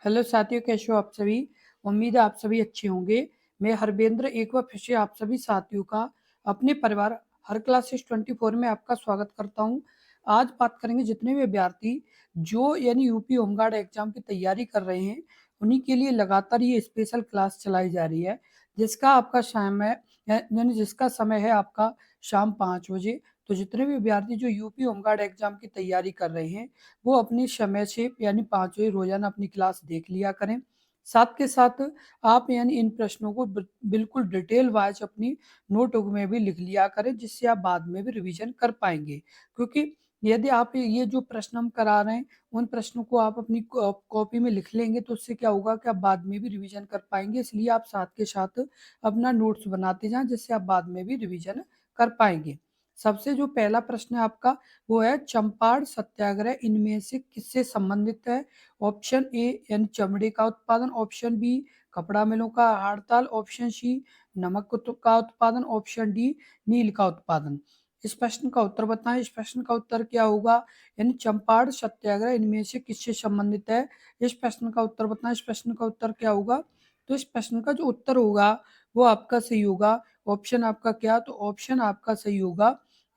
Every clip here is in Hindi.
हेलो साथियों, कैसे हो आप सभी। उम्मीद है आप सभी अच्छे होंगे। मैं हरबेंद्र एक बार फिर से आप सभी साथियों का अपने परिवार हर क्लासेस 24 में आपका स्वागत करता हूं। आज बात करेंगे जितने भी विद्यार्थी जो यानी यूपी होमगार्ड एग्जाम की तैयारी कर रहे हैं, उन्हीं के लिए लगातार ये स्पेशल क्लास चलाई जा रही है, जिसका आपका समय यानी जिसका समय है आपका शाम 5 बजे। तो जितने भी विद्यार्थी जो यूपी होमगार्ड एग्जाम की तैयारी कर रहे हैं, वो अपने समय से यानी 5 बजे रोजाना अपनी क्लास देख लिया करें। साथ के साथ आप यानी इन प्रश्नों को बिल्कुल डिटेल वाइज अपनी नोटबुक में भी लिख लिया करें, जिससे आप बाद में भी रिवीजन कर पाएंगे। क्योंकि यदि आप ये जो प्रश्न हम करा रहे हैं, उन प्रश्नों को आप अपनी कॉपी में लिख लेंगे, तो उससे क्या होगा कि आप बाद में भी रिवीजन कर पाएंगे। इसलिए आप साथ के साथ अपना नोट्स बनाते जाएं, जिससे आप बाद में भी रिवीजन कर पाएंगे। सबसे जो पहला प्रश्न है आपका, वो है चंपारण सत्याग्रह इनमें से किससे संबंधित है। ऑप्शन ए यानी चमड़े का उत्पादन, ऑप्शन बी कपड़ा मिलों का हड़ताल, ऑप्शन सी नमक का उत्पादन, ऑप्शन डी नील का उत्पादन। इस प्रश्न का उत्तर बताएं। इस प्रश्न का उत्तर क्या होगा, यानी चंपारण सत्याग्रह इनमें से किससे संबंधित है। इस प्रश्न का उत्तर बताएं। इस प्रश्न का उत्तर क्या होगा। तो इस प्रश्न का जो उत्तर होगा वो आपका सही होगा। ऑप्शन आपका क्या, तो ऑप्शन आपका सही होगा,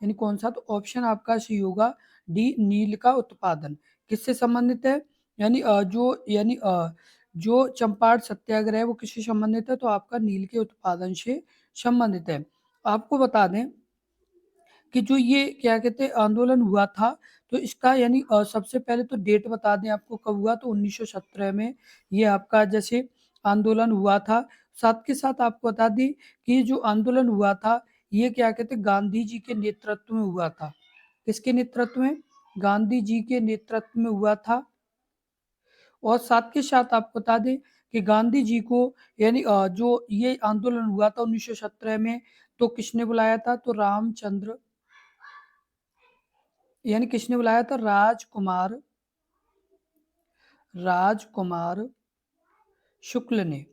यानी कौन सा, तो ऑप्शन आपका सही होगा डी नील का उत्पादन। किससे संबंधित है, यानी जो चंपारण सत्याग्रह है वो किससे संबंधित है, तो आपका नील के उत्पादन से संबंधित है। आपको बता दें कि जो ये क्या कहते हैं आंदोलन हुआ था, तो इसका यानी सबसे पहले तो डेट बता दें आपको कब हुआ, तो 1917 में ये आपका जैसे आंदोलन हुआ था। साथ के साथ आपको बता दें कि ये जो आंदोलन हुआ था, ये क्या कहते हैं गांधी जी के नेतृत्व में हुआ था। किसके नेतृत्व में, गांधी जी के नेतृत्व में हुआ था। और साथ के साथ आपको बता दें कि गांधी जी को यानी जो ये आंदोलन हुआ था 1917 में, तो किसने बुलाया था, तो रामचंद्र यानी किसने बुलाया था, राजकुमार शुक्ल ने।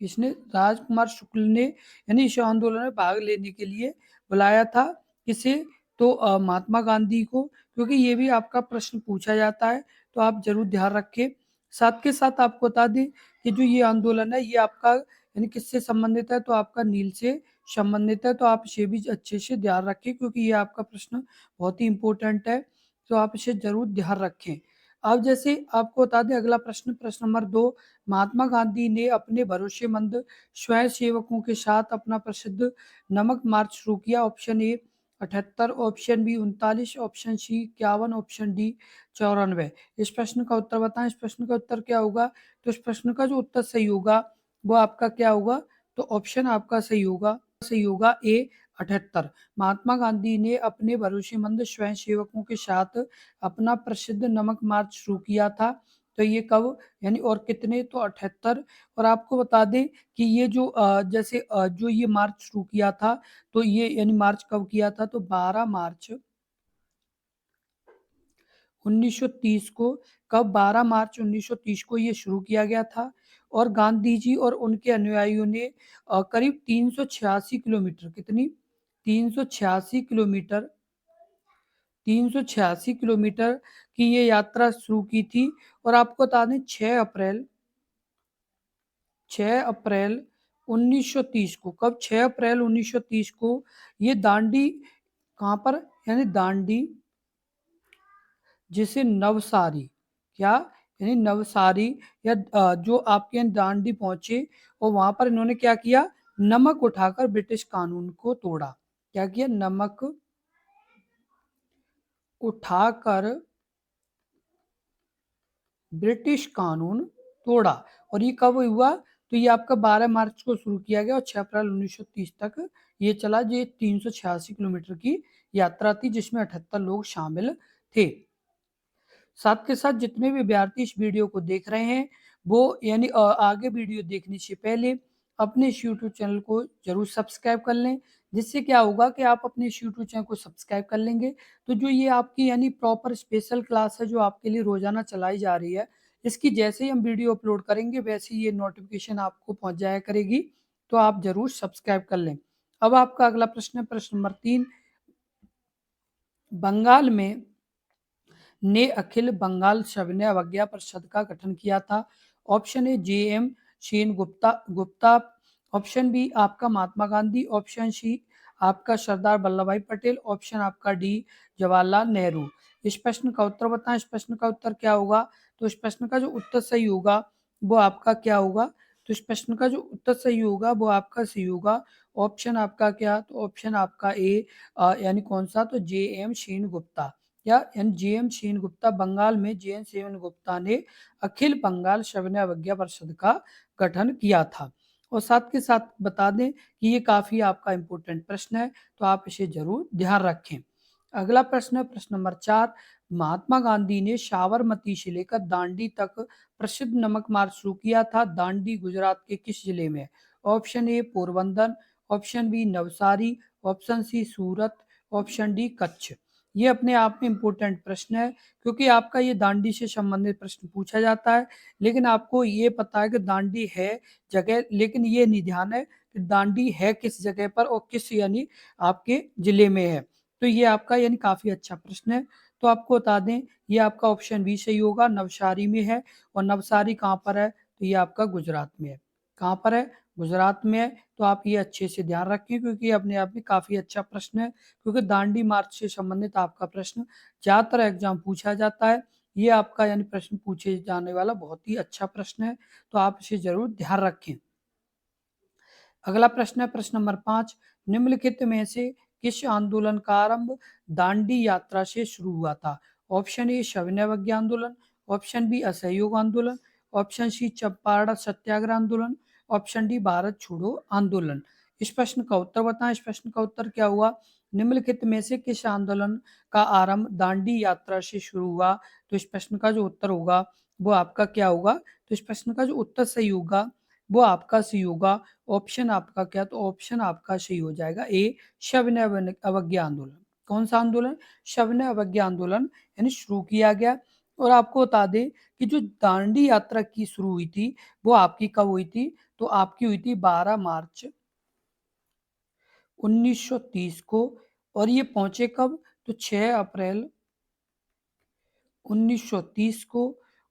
किसने, राजकुमार शुक्ल ने यानी इस आंदोलन में भाग लेने के लिए बुलाया था। किसे, तो महात्मा गांधी को। क्योंकि ये भी आपका प्रश्न पूछा जाता है, तो आप जरूर ध्यान रखें। साथ के साथ आपको बता दें कि जो ये आंदोलन है ये आपका यानी किससे संबंधित है, तो आपका नील से संबंधित है। तो आप इसे भी अच्छे से ध्यान रखें, क्योंकि ये आपका प्रश्न बहुत ही इंपॉर्टेंट है, तो आप इसे जरूर ध्यान रखें। अब जैसे आपको बता दें अगला प्रश्न, प्रश्न नंबर 2, महात्मा गांधी ने अपने भरोसेमंद स्वयं सेवकों के साथ अपना प्रसिद्ध नमक मार्च शुरू किया। Option A 78, option B 39, option C 51, option D 94। इस प्रश्न का उत्तर बताएं। इस प्रश्न का उत्तर क्या होगा, तो इस प्रश्न का जो उत्तर सही होगा वो आपका क्या होगा, तो ऑप्शन आपका सही होगा ए 78। महात्मा गांधी ने अपने भरोसेमंद स्वयं सेवकों के साथ अपना प्रसिद्ध नमक मार्च शुरू किया था। तो ये कब यानी और कितने, तो 78। और आपको बता दें कि ये जो जैसे जो ये मार्च शुरू किया था, तो ये यानी मार्च कब किया था, तो 12 मार्च 1930 को। कब, 12 मार्च 1930 को ये शुरू किया गया था। और गांधी जी और उनके अनुयायियों ने करीब 386 किलोमीटर, कितनी, 386 किलोमीटर 386 किलोमीटर की ये यात्रा शुरू की थी। और आपको बता दें 6 अप्रैल 1930 को, कब, 6 अप्रैल 1930 को ये दांडी, कहाँ पर, यानी दांडी, जिसे नवसारी, क्या, यानी नवसारी या जो आपके यहाँ दांडी पहुंचे, और वहां पर इन्होंने क्या किया, नमक उठाकर ब्रिटिश कानून को तोड़ा। क्या किया, नमक उठाकर ब्रिटिश कानून तोड़ा। और ये कब हुआ, तो ये आपका 12 मार्च को शुरू किया गया और 6 अप्रैल 1930 तक ये चला। ये 386 किलोमीटर की यात्रा थी, जिसमें 78 लोग शामिल थे। साथ के साथ जितने भी विद्यार्थी इस वीडियो को देख रहे हैं, वो यानी आगे वीडियो देखने से पहले अपने इस यूट्यूब चैनल को जरूर सब्सक्राइब कर लें। जिससे क्या होगा कि आप अपने इस यूट्यूब चैनल को सब्सक्राइब कर लेंगे, तो जो ये आपकी यानी प्रॉपर स्पेशल क्लास है जो आपके लिए रोजाना चलाई जा रही है, इसकी जैसे ही हम वीडियो अपलोड करेंगे वैसे ही ये नोटिफिकेशन आपको पहुंच जाया करेगी। तो आप जरूर सब्सक्राइब कर लें। अब आपका अगला प्रश्न है, प्रश्न नंबर 3, बंगाल में ने अखिल बंगाल सविनय अवज्ञा परिषद का गठन किया था। Option A J M Sen Gupta, option B आपका महात्मा गांधी, ऑप्शन सी आपका सरदार वल्लभ भाई पटेल, ऑप्शन आपका डी जवाहरलाल नेहरू। इस प्रश्न का उत्तर बताएं। इस प्रश्न का उत्तर क्या होगा? तो इस प्रश्न का जो उत्तर सही होगा वो आपका क्या होगा? तो इस प्रश्न का जो उत्तर सही होगा वो आपका सही होगा ऑप्शन आपका क्या? तो ऑप्शन आपका ए, यानी कौन सा? तो जे एम सेन गुप्ता, या यानी जे एम सेन गुप्ता। बंगाल में जे एम सेन गुप्ता ने अखिल बंगाल सविनय अवज्ञा परिषद का गठन किया था। और साथ के साथ बता दें कि ये काफी आपका इंपॉर्टेंट प्रश्न है, तो आप इसे जरूर ध्यान रखें। अगला प्रश्न है प्रश्न नंबर 4। महात्मा गांधी ने साबरमती से लेकर दांडी तक प्रसिद्ध नमक मार्च शुरू किया था। दांडी गुजरात के किस जिले में? Option A Porbandar, option B Navsari, option C Surat, option D Kutch. ये अपने आप में इम्पोर्टेंट प्रश्न है, क्योंकि आपका ये दांडी से संबंधित प्रश्न पूछा जाता है। लेकिन आपको ये पता है कि दांडी है जगह, लेकिन ये नहीं ध्यान है कि दांडी है किस जगह पर और किस यानी आपके जिले में है। तो ये आपका यानी काफी अच्छा प्रश्न है। तो आपको बता दें ये आपका ऑप्शन बी सही होगा, नवसारी में है। और नवसारी कहाँ पर है? तो ये आपका गुजरात में है। कहाँ पर है? गुजरात में है। तो आप ये अच्छे से ध्यान रखें, क्योंकि ये अपने आप में काफी अच्छा प्रश्न है, क्योंकि दांडी मार्च से संबंधित आपका प्रश्न ज्यादातर एग्जाम पूछा जाता है। ये आपका यानी प्रश्न पूछे जाने वाला बहुत ही अच्छा प्रश्न है, तो आप इसे जरूर ध्यान रखें। अगला प्रश्न है प्रश्न नंबर 5। निम्नलिखित में से किस आंदोलन का आरंभ दांडी यात्रा से शुरू हुआ था? ऑप्शन ए सविनय अवज्ञा आंदोलन, ऑप्शन बी असहयोग आंदोलन, ऑप्शन सी चंपारण सत्याग्रह आंदोलन, ऑप्शन डी भारत छोड़ो आंदोलन। इस प्रश्न का उत्तर बताएं। इस प्रश्न का उत्तर क्या हुआ? निम्नलिखित में से किस आंदोलन का आरंभ दांडी यात्रा से शुरू हुआ? तो इस प्रश्न का जो उत्तर होगा वो आपका क्या होगा? तो इस प्रश्न का जो उत्तर सही होगा वो आपका सही होगा ऑप्शन आपका क्या? तो ऑप्शन आपका सही हो जाएगा ए सविनय अवज्ञा आंदोलन। कौन सा आंदोलन? सविनय अवज्ञा आंदोलन यानी शुरू किया गया। और आपको बता दें कि जो दांडी यात्रा की शुरू हुई थी वो आपकी कब हुई थी? तो आपकी हुई थी 12 मार्च 1930 को। और ये पहुंचे कब? तो 6 अप्रैल 1930 को।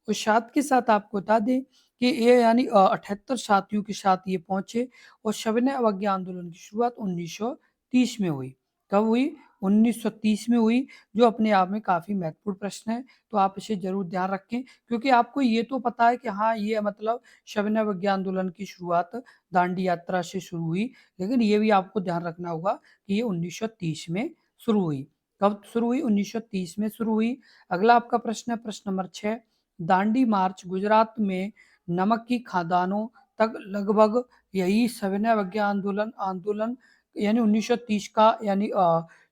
और साथ के साथ आपको बता दें कि ये यानी 78 साथियों के साथ ये पहुंचे। और सविनय अवज्ञा आंदोलन की शुरुआत 1930 में हुई। कब हुई? 1930 में हुई, जो अपने आप में काफी महत्वपूर्ण प्रश्न है, तो आप इसे जरूर ध्यान रखें, क्योंकि आपको ये तो पता है कि हाँ ये मतलब सविनय अवज्ञा आंदोलन की शुरुआत दांडी यात्रा से शुरू हुई, लेकिन ये भी आपको ध्यान रखना होगा कि ये 1930 में शुरू हुई। कब शुरू हुई? 1930 में शुरू हुई। अगला आपका प्रश्न है प्रश्न नंबर 6। दांडी मार्च गुजरात में नमक की खदानों तक लगभग यही सविनय अवज्ञा आंदोलन आंदोलन यानी 1930 का यानी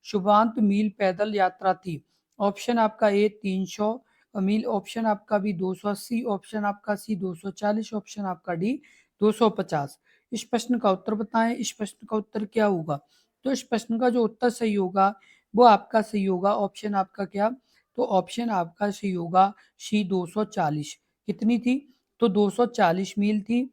शुभांत मील पैदल यात्रा थी। ऑप्शन आपका ए 300 मील, ऑप्शन आपका बी 280, ऑप्शन आपका सी 240, ऑप्शन आपका डी 250। इस प्रश्न का उत्तर बताएं। इस प्रश्न का उत्तर क्या होगा? तो इस प्रश्न का जो उत्तर सही होगा वो आपका सही होगा ऑप्शन आपका क्या? तो ऑप्शन आपका सही होगा सी 240। कितनी थी? तो 240 मील थी।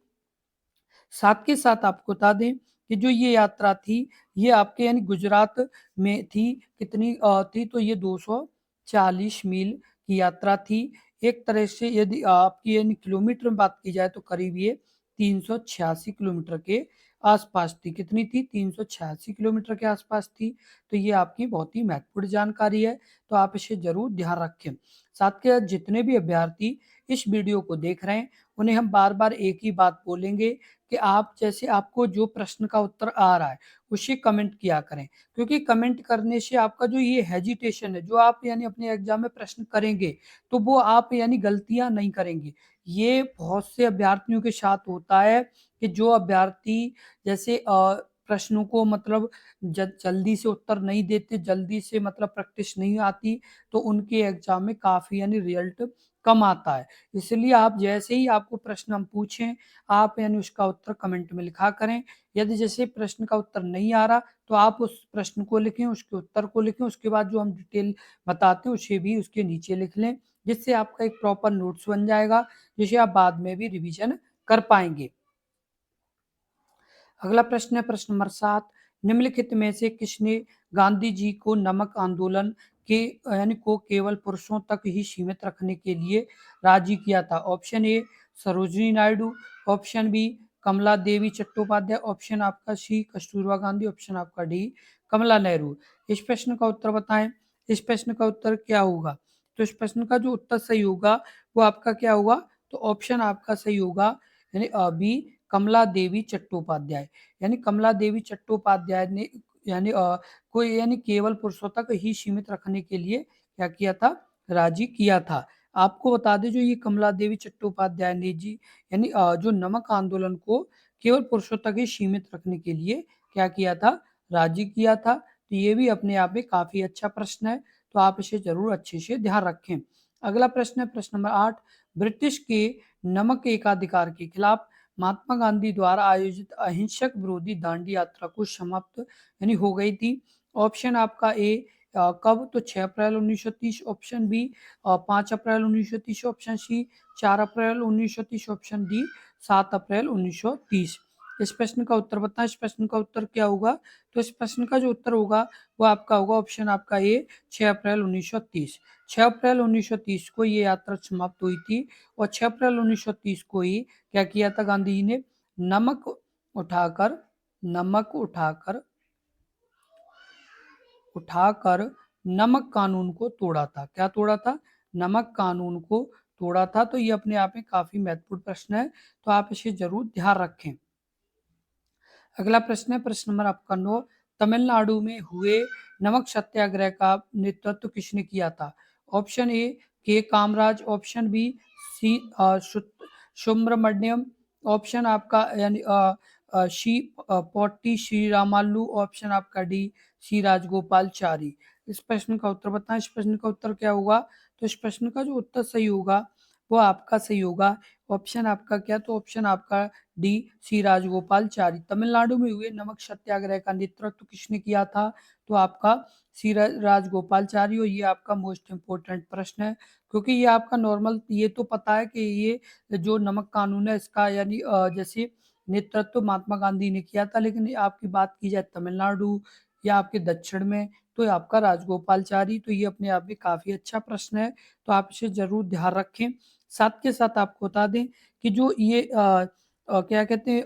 साथ के साथ आपको बता दें कि जो ये यात्रा थी ये आपके यानी गुजरात में थी। कितनी थी? तो ये 240 मील की यात्रा थी। एक तरह से यदि आपकी यानी किलोमीटर में बात की जाए तो करीब ये 386 किलोमीटर के आसपास थी। कितनी थी? 386 किलोमीटर के आसपास थी। तो ये आपकी बहुत ही महत्वपूर्ण जानकारी है, तो आप इसे जरूर ध्यान रखें। साथ के साथ जितने भी अभ्यर्थी इस वीडियो को देख रहे हैं उन्हें हम बार बार एक ही बात बोलेंगे कि आप जैसे आपको जो प्रश्न का उत्तर आ रहा है उसे कमेंट किया करें, क्योंकि कमेंट करने से आपका जो ये हेजिटेशन है, जो आप यानी अपने एग्जाम में प्रश्न करेंगे तो वो आप यानी गलतियां नहीं करेंगे। ये बहुत से अभ्यर्थियों के साथ होता है कि जो अभ्यर्थी जैसे प्रश्नों को मतलब जल्दी से उत्तर नहीं देते, जल्दी से मतलब प्रैक्टिस नहीं आती, तो उनके एग्जाम में काफी यानी रिजल्ट कम आता है। इसलिए आप जैसे ही आपको प्रश्न हम पूछें आप यानी उसका उत्तर कमेंट में लिखा करें। यदि जैसे प्रश्न का उत्तर नहीं आ रहा तो आप उस प्रश्न को लिखें, उसके उत्तर को लिखें, उसके बाद जो हम डिटेल बताते हैं उसे भी उसके नीचे लिख लें, जिससे आपका एक प्रॉपर नोट्स बन जाएगा, जिसे आप बाद में भी रिवीजन कर पाएंगे। अगला प्रश्न है प्रश्न नंबर 7। निम्नलिखित में से किसने गांधी जी को नमक आंदोलन के यानी को केवल पुरुषों तक ही सीमित रखने के लिए राजी किया था? Option A Sarojini Naidu, option B Kamala Devi Chattopadhyay, option आपका सी कस्तूरबा गांधी, ऑप्शन आपका डी कमला नेहरू। इस प्रश्न का उत्तर बताएं। इस प्रश्न का उत्तर क्या होगा? तो इस प्रश्न का जो उत्तर सही होगा वो आपका क्या होगा? तो ऑप्शन आपका सही होगा यानी बी कमला देवी चट्टोपाध्याय। यानी कमला देवी चट्टोपाध्याय ने यानी कोई यानी केवल पुरुषों तक ही सीमित रखने के लिए क्या किया था? राजी किया था। आपको बता दें जो ये कमला देवी चट्टोपाध्याय ने जी यानी जो नमक आंदोलन को केवल पुरुषों तक ही सीमित रखने के लिए क्या किया था? राजी किया था। तो ये भी अपने आप में काफी अच्छा प्रश्न है, तो आप इसे जरूर अच्छे से ध्यान रखें। अगला प्रश्न है प्रश्न नंबर 8। ब्रिटिश के नमक एकाधिकार के खिलाफ महात्मा गांधी द्वारा आयोजित अहिंसक विरोधी दांडी यात्रा को समाप्त यानी हो गई थी। ऑप्शन आपका ए कब? तो 6 अप्रैल 1930, ऑप्शन बी 5 अप्रैल 1930, ऑप्शन सी 4 अप्रैल 1930, ऑप्शन डी 7 अप्रैल 1930। इस प्रश्न का उत्तर बताएं। इस प्रश्न का उत्तर क्या होगा? तो इस प्रश्न का जो उत्तर होगा वो आपका होगा ऑप्शन आपका ए 6 अप्रैल 1930। 6 अप्रैल 1930 को ये यात्रा समाप्त हुई थी और 6 अप्रैल 1930 को ही क्या किया था गांधी जी ने? नमक उठाकर नमक उठाकर उठाकर नमक कानून को तोड़ा था। क्या तोड़ा था? नमक कानून को तोड़ा था। तो ये अपने आप में काफी महत्वपूर्ण प्रश्न है, तो आप इसे जरूर ध्यान रखें। अगला प्रश्न है प्रश्न नंबर आपका 9। तमिलनाडु में हुए नमक सत्याग्रह का नेतृत्व किसने किया था? Option A K Kamaraj, option B C Subramaniam, option आपका यानी सी पोट्टी श्रीरामालू, ऑप्शन आपका डी सी राजगोपालचारी। इस प्रश्न का उत्तर बताएं। इस प्रश्न का उत्तर क्या होगा? तो इस प्रश्न का जो उत्तर सही होगा वो आपका सही होगा ऑप्शन आपका क्या? तो ऑप्शन आपका डी सी राजगोपालचारी। तमिलनाडु में हुए नमक सत्याग्रह का नेतृत्व किसने किया था? तो आपका सी राजगोपालचारी। और ये आपका मोस्ट इम्पोर्टेंट प्रश्न है, क्योंकि ये आपका नॉर्मल ये तो पता है कि ये जो नमक कानून है इसका यानी जैसे नेतृत्व महात्मा गांधी ने किया था, लेकिन आपकी बात की जाए तमिलनाडु या आपके दक्षिण में तो आपका राजगोपालचारी। तो ये अपने आप में काफी अच्छा प्रश्न है, तो आप इसे जरूर ध्यान रखें। साथ के साथ आपको बता दें कि जो ये क्या कहते हैं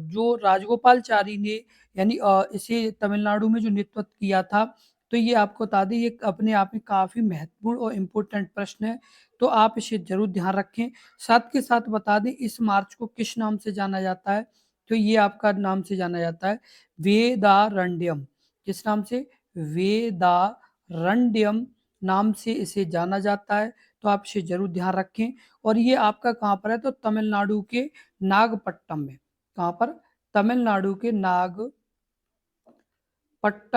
जो राजगोपालचारी ने यानी इसे तमिलनाडु में जो नेतृत्व किया था, तो ये आपको बता दें ये अपने आप में काफी महत्वपूर्ण और इम्पोर्टेंट प्रश्न है, तो आप इसे जरूर ध्यान रखें। साथ के साथ बता दें इस मार्च को किस नाम से जाना जाता है? तो ये आपका नाम से जाना जाता है वेदारण्यम। किस नाम से? वेदारण्यम नाम से इसे जाना जाता है, तो आप इसे जरूर ध्यान रखें। और ये आपका कहाँ पर है? तो तमिलनाडु के नागपट्टनम में। कहाँ पर? तमिलनाडु के नागपट्टनम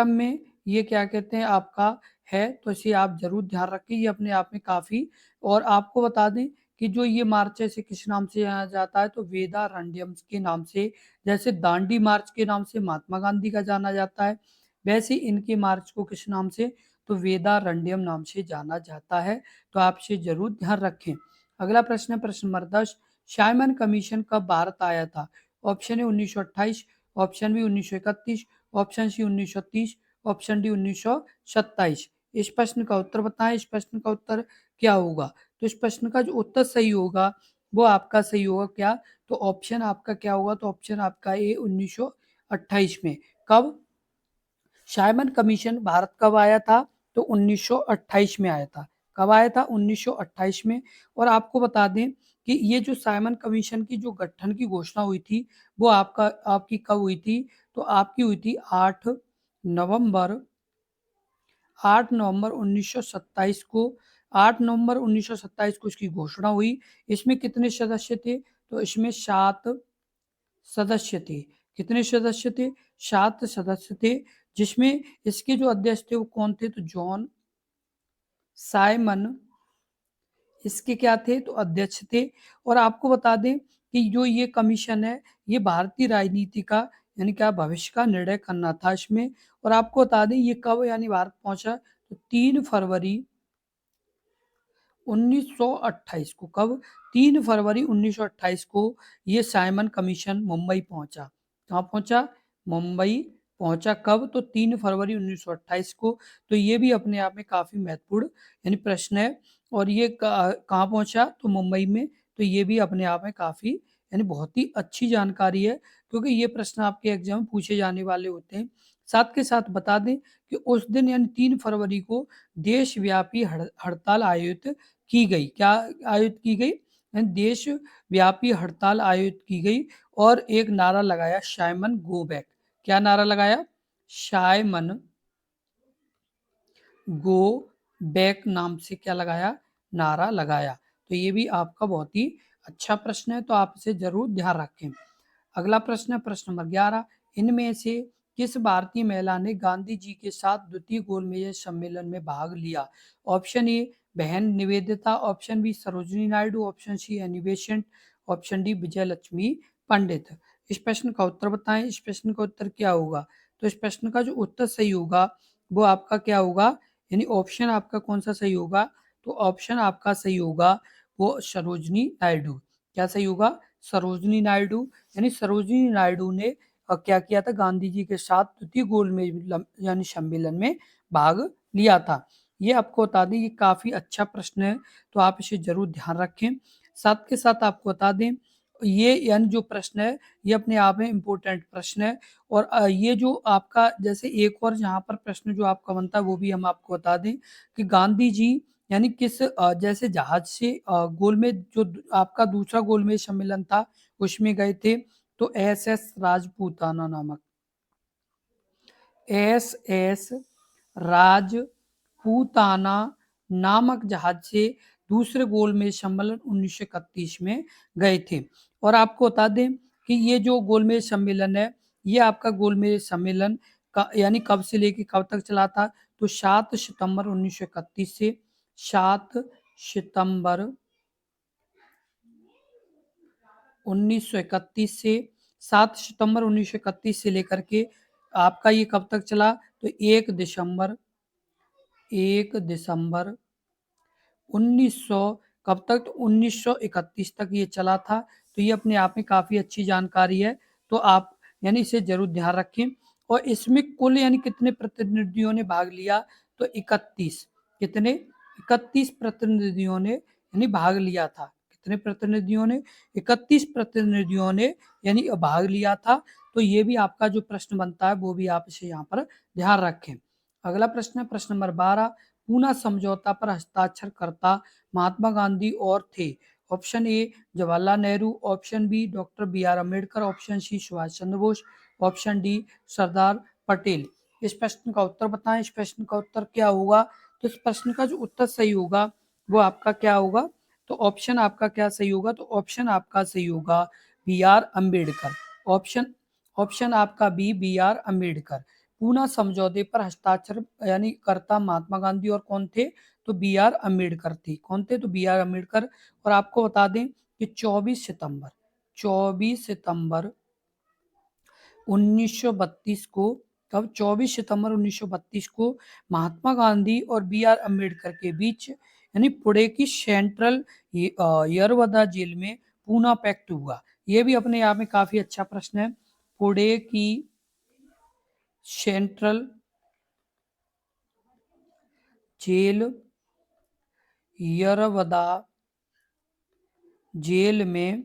में ये क्या कहते हैं आपका है, तो इसे आप जरूर ध्यान रखें। ये अपने आप में काफी और आपको बता दें कि जो ये मार्च है इसे किस नाम से जाना जाता है? तो वेदारण्यम के नाम से। जैसे दांडी मार्च के नाम से महात्मा गांधी का जाना जाता है, वैसे इनके मार्च को किस नाम से? तो वेदारण्यम नाम से जाना जाता है, तो आप इसे जरूर ध्यान रखें। अगला प्रश्न है प्रश्न नंबर 10। साइमन कमीशन कब भारत आया था? Option A 1928, option B 1931, option C 1930, option D 1927। इस प्रश्न का उत्तर बताएं। इस प्रश्न का उत्तर क्या होगा? तो इस प्रश्न का जो उत्तर सही होगा वो आपका सही होगा क्या? तो ऑप्शन आपका क्या होगा? तो ऑप्शन आपका ए 1928 में। कब साइमन कमीशन भारत कब आया था? तो 1928 में आया था। कब आया था? 1928 में। और आपको बता दें कि ये जो साइमन कमीशन की जो गठन की घोषणा हुई थी वो आपकी कब हुई थी? तो आपकी हुई थी नवंबर 8 नवंबर 1927 को। 8 नवंबर 1927 को इसकी घोषणा हुई। इसमें कितने सदस्य थे? तो इसमें 7 सदस्य थे। कितने सदस्य थे? 7 सदस्य थे, जिसमें इसके जो अध्यक्ष थे वो कौन थे? तो जॉन साइमन इसके क्या थे? तो अध्यक्ष थे। और आपको बता दें कि जो ये कमीशन है ये भारतीय राजनीति का यानी क्या भविष्य का निर्णय करना था इसमें। और आपको बता दें ये कब यानी भारत पहुंचा? तो 3 फरवरी 1928 को। कब? 3 फरवरी 1928 को ये साइमन कमीशन मुंबई पहुंचा। कहाँ पहुंचा? मुंबई पहुंचा कब? तो 3 फरवरी 1928 को। तो ये भी अपने आप में काफी महत्वपूर्ण यानी प्रश्न है। और ये कहाँ पहुंचा? तो मुंबई में। तो ये भी अपने आप में काफी यानी बहुत ही अच्छी जानकारी है, क्योंकि ये प्रश्न आपके एग्जाम में पूछे जाने वाले होते हैं। साथ के साथ बता दें कि उस दिन यानी 3 फरवरी को देशव्यापी हड़ताल आयोजित की गई। क्या आयोजित की गई? यानी देशव्यापी हड़ताल आयोजित की गई और एक नारा लगाया, साइमन गो बैक। क्या नारा लगाया? साइमन गो बैक नाम से क्या लगाया? नारा लगाया। तो ये भी आपका बहुत ही अच्छा प्रश्न है, तो आप इसे जरूर ध्यान रखें। अगला प्रश्न है प्रश्न नंबर 11। इनमें से किस भारतीय महिला ने गांधी जी के साथ द्वितीय गोलमेज सम्मेलन में भाग लिया? ऑप्शन ए बहन Nivedita, option B Sarojini Naidu, option C Annie Besant, option D Vijay Lakshmi Pandit. इस प्रश्न का उत्तर बताएं। इस प्रश्न का उत्तर क्या होगा? तो इस प्रश्न का जो उत्तर सही होगा वो आपका क्या होगा? यानी ऑप्शन आपका कौन सा सही होगा? तो ऑप्शन आपका सही होगा वो सरोजिनी नायडू। क्या सही होगा? सरोजिनी नायडू। यानी सरोजिनी नायडू ने क्या किया था? गांधी जी के साथ द्वितीय गोलमेज यानी सम्मेलन में भाग लिया था। ये आपको बता दें, ये काफी अच्छा प्रश्न है, तो आप इसे जरूर ध्यान रखें। साथ के साथ आपको बता दें, ये यानी जो प्रश्न है ये अपने आप में इम्पोर्टेंट प्रश्न है। और ये जो आपका जैसे एक और यहाँ पर प्रश्न जो आपका बनता है वो भी हम आपको बता दें कि गांधी जी यानी किस जैसे जहाज से गोलमेज जो आपका दूसरा गोलमेज सम्मेलन था उसमें गए थे? तो SS राजपूताना नामक, SS राजपूताना नामक जहाज से दूसरे गोलमेज सम्मेलन 1931 में गए थे। और आपको बता दें कि ये जो गोलमेज सम्मेलन है ये आपका गोलमेज सम्मेलन का यानी कब से लेके कब तक चला था? तो 7 सितंबर 1931 से 7 सितंबर 1931 से 7 सितंबर 1931 से लेकर के आपका ये कब तक चला? तो 1 दिसंबर 1900 कब तक? तो 1931 तक ये चला था। तो ये अपने आप में काफी अच्छी जानकारी है, तो आप यानी इसे जरूर ध्यान रखें। और इसमें कुल यानी कितने प्रतिनिधियों ने भाग लिया? तो 31। कितने? 31 प्रतिनिधियों ने यानी भाग लिया था। कितने प्रतिनिधियों ने? 31 प्रतिनिधियों ने यानी भाग लिया था। तो ये भी आपका जो प्रश्न बनता है वो भी आप इसे यहाँ पर ध्यान रखें। अगला प्रश्न है प्रश्न नंबर 12। पूना समझौता पर हस्ताक्षर करता महात्मा गांधी और थे? Option A Jawaharlal Nehru, option B doctor BR Ambedkar, option C Subhash Chandra Bose, option D Sardar Patel. इस प्रश्न का उत्तर बताएं। इस प्रश्न का उत्तर क्या होगा? तो इस प्रश्न का जो उत्तर सही होगा वो आपका क्या होगा? तो ऑप्शन आपका क्या सही होगा? तो ऑप्शन आपका सही होगा BR अम्बेडकर। ऑप्शन ऑप्शन आपका BR अम्बेडकर। पूना समझौते पर हस्ताक्षर यानी करता महात्मा गांधी और कौन थे? तो BR अम्बेडकर थे। कौन थे? तो BR अम्बेडकर। और आपको बता दें कि 24 सितंबर 1932 को, कब? 24 सितंबर 1932 को महात्मा गांधी और BR अम्बेडकर के बीच यानी पुणे की सेंट्रल यरवदा जेल में पूना पैक्ट हुआ। ये भी अपने आप में काफी अच्छा प्रश्न है। पुणे की सेंट्रल जेल यरवदा जेल में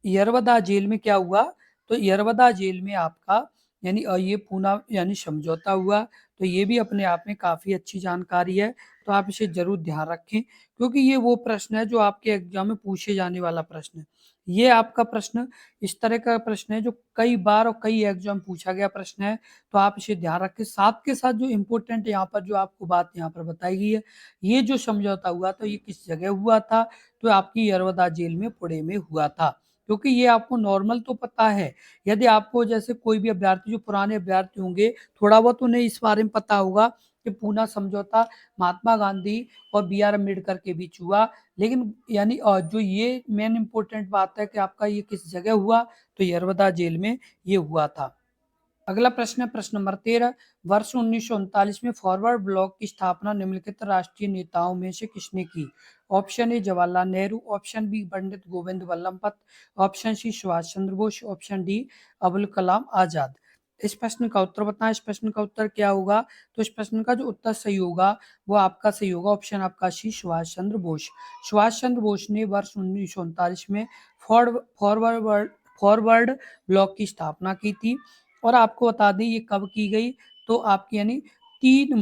यरवदा जेल में क्या हुआ? तो यरवदा जेल में आपका यानी ये पूना यानी समझौता हुआ। तो ये भी अपने आप में काफी अच्छी जानकारी है, तो आप इसे जरूर ध्यान रखें, क्योंकि ये वो प्रश्न है जो आपके एग्जाम में पूछे जाने वाला प्रश्न है। ये आपका प्रश्न इस तरह का प्रश्न है जो कई बार और कई एग्जाम पूछा गया प्रश्न है, तो आप इसे ध्यान रखें। साथ के साथ जो इम्पोर्टेंट यहाँ पर जो आपको बात यहाँ पर बताई गई है, ये जो समझौता हुआ था ये किस जगह हुआ था? तो आपकी यरवदा जेल में पुणे में हुआ था। क्योंकि ये आपको नॉर्मल तो पता है, यदि आपको जैसे कोई भी अभ्यर्थी जो पुराने अभ्यर्थी होंगे थोड़ा बहुत उन्हें इस बारे में पता होगा कि पूना समझौता महात्मा गांधी और BR अम्बेडकर के बीच हुआ, लेकिन यानी जो ये मेन इंपॉर्टेंट बात है कि आपका ये किस जगह हुआ? तो यरवदा जेल में ये हुआ था। अगला प्रश्न है प्रश्न नंबर 13। वर्ष 1939 में फॉरवर्ड ब्लॉक की स्थापना निम्नलिखित राष्ट्रीय नेताओं में से किसने की? Option A Jawaharlal Nehru, option B Pandit Govind Ballabh Pant, option C Subhash Chandra Bose, option D Abul Kalam Azad. इस प्रश्न का उत्तर बताएं। इस प्रश्न का उत्तर क्या होगा? तो इस प्रश्न का जो उत्तर सही होगा वो आपका सही होगा ऑप्शन आपका सी सुभाष चंद्र बोस। सुभाष चंद्र बोस ने वर्ष 1939 में फॉरवर्ड फॉरवर्ड ब्लॉक की स्थापना की थी। और आपको बता दें ये कब की गई? तो आपकी यानी 3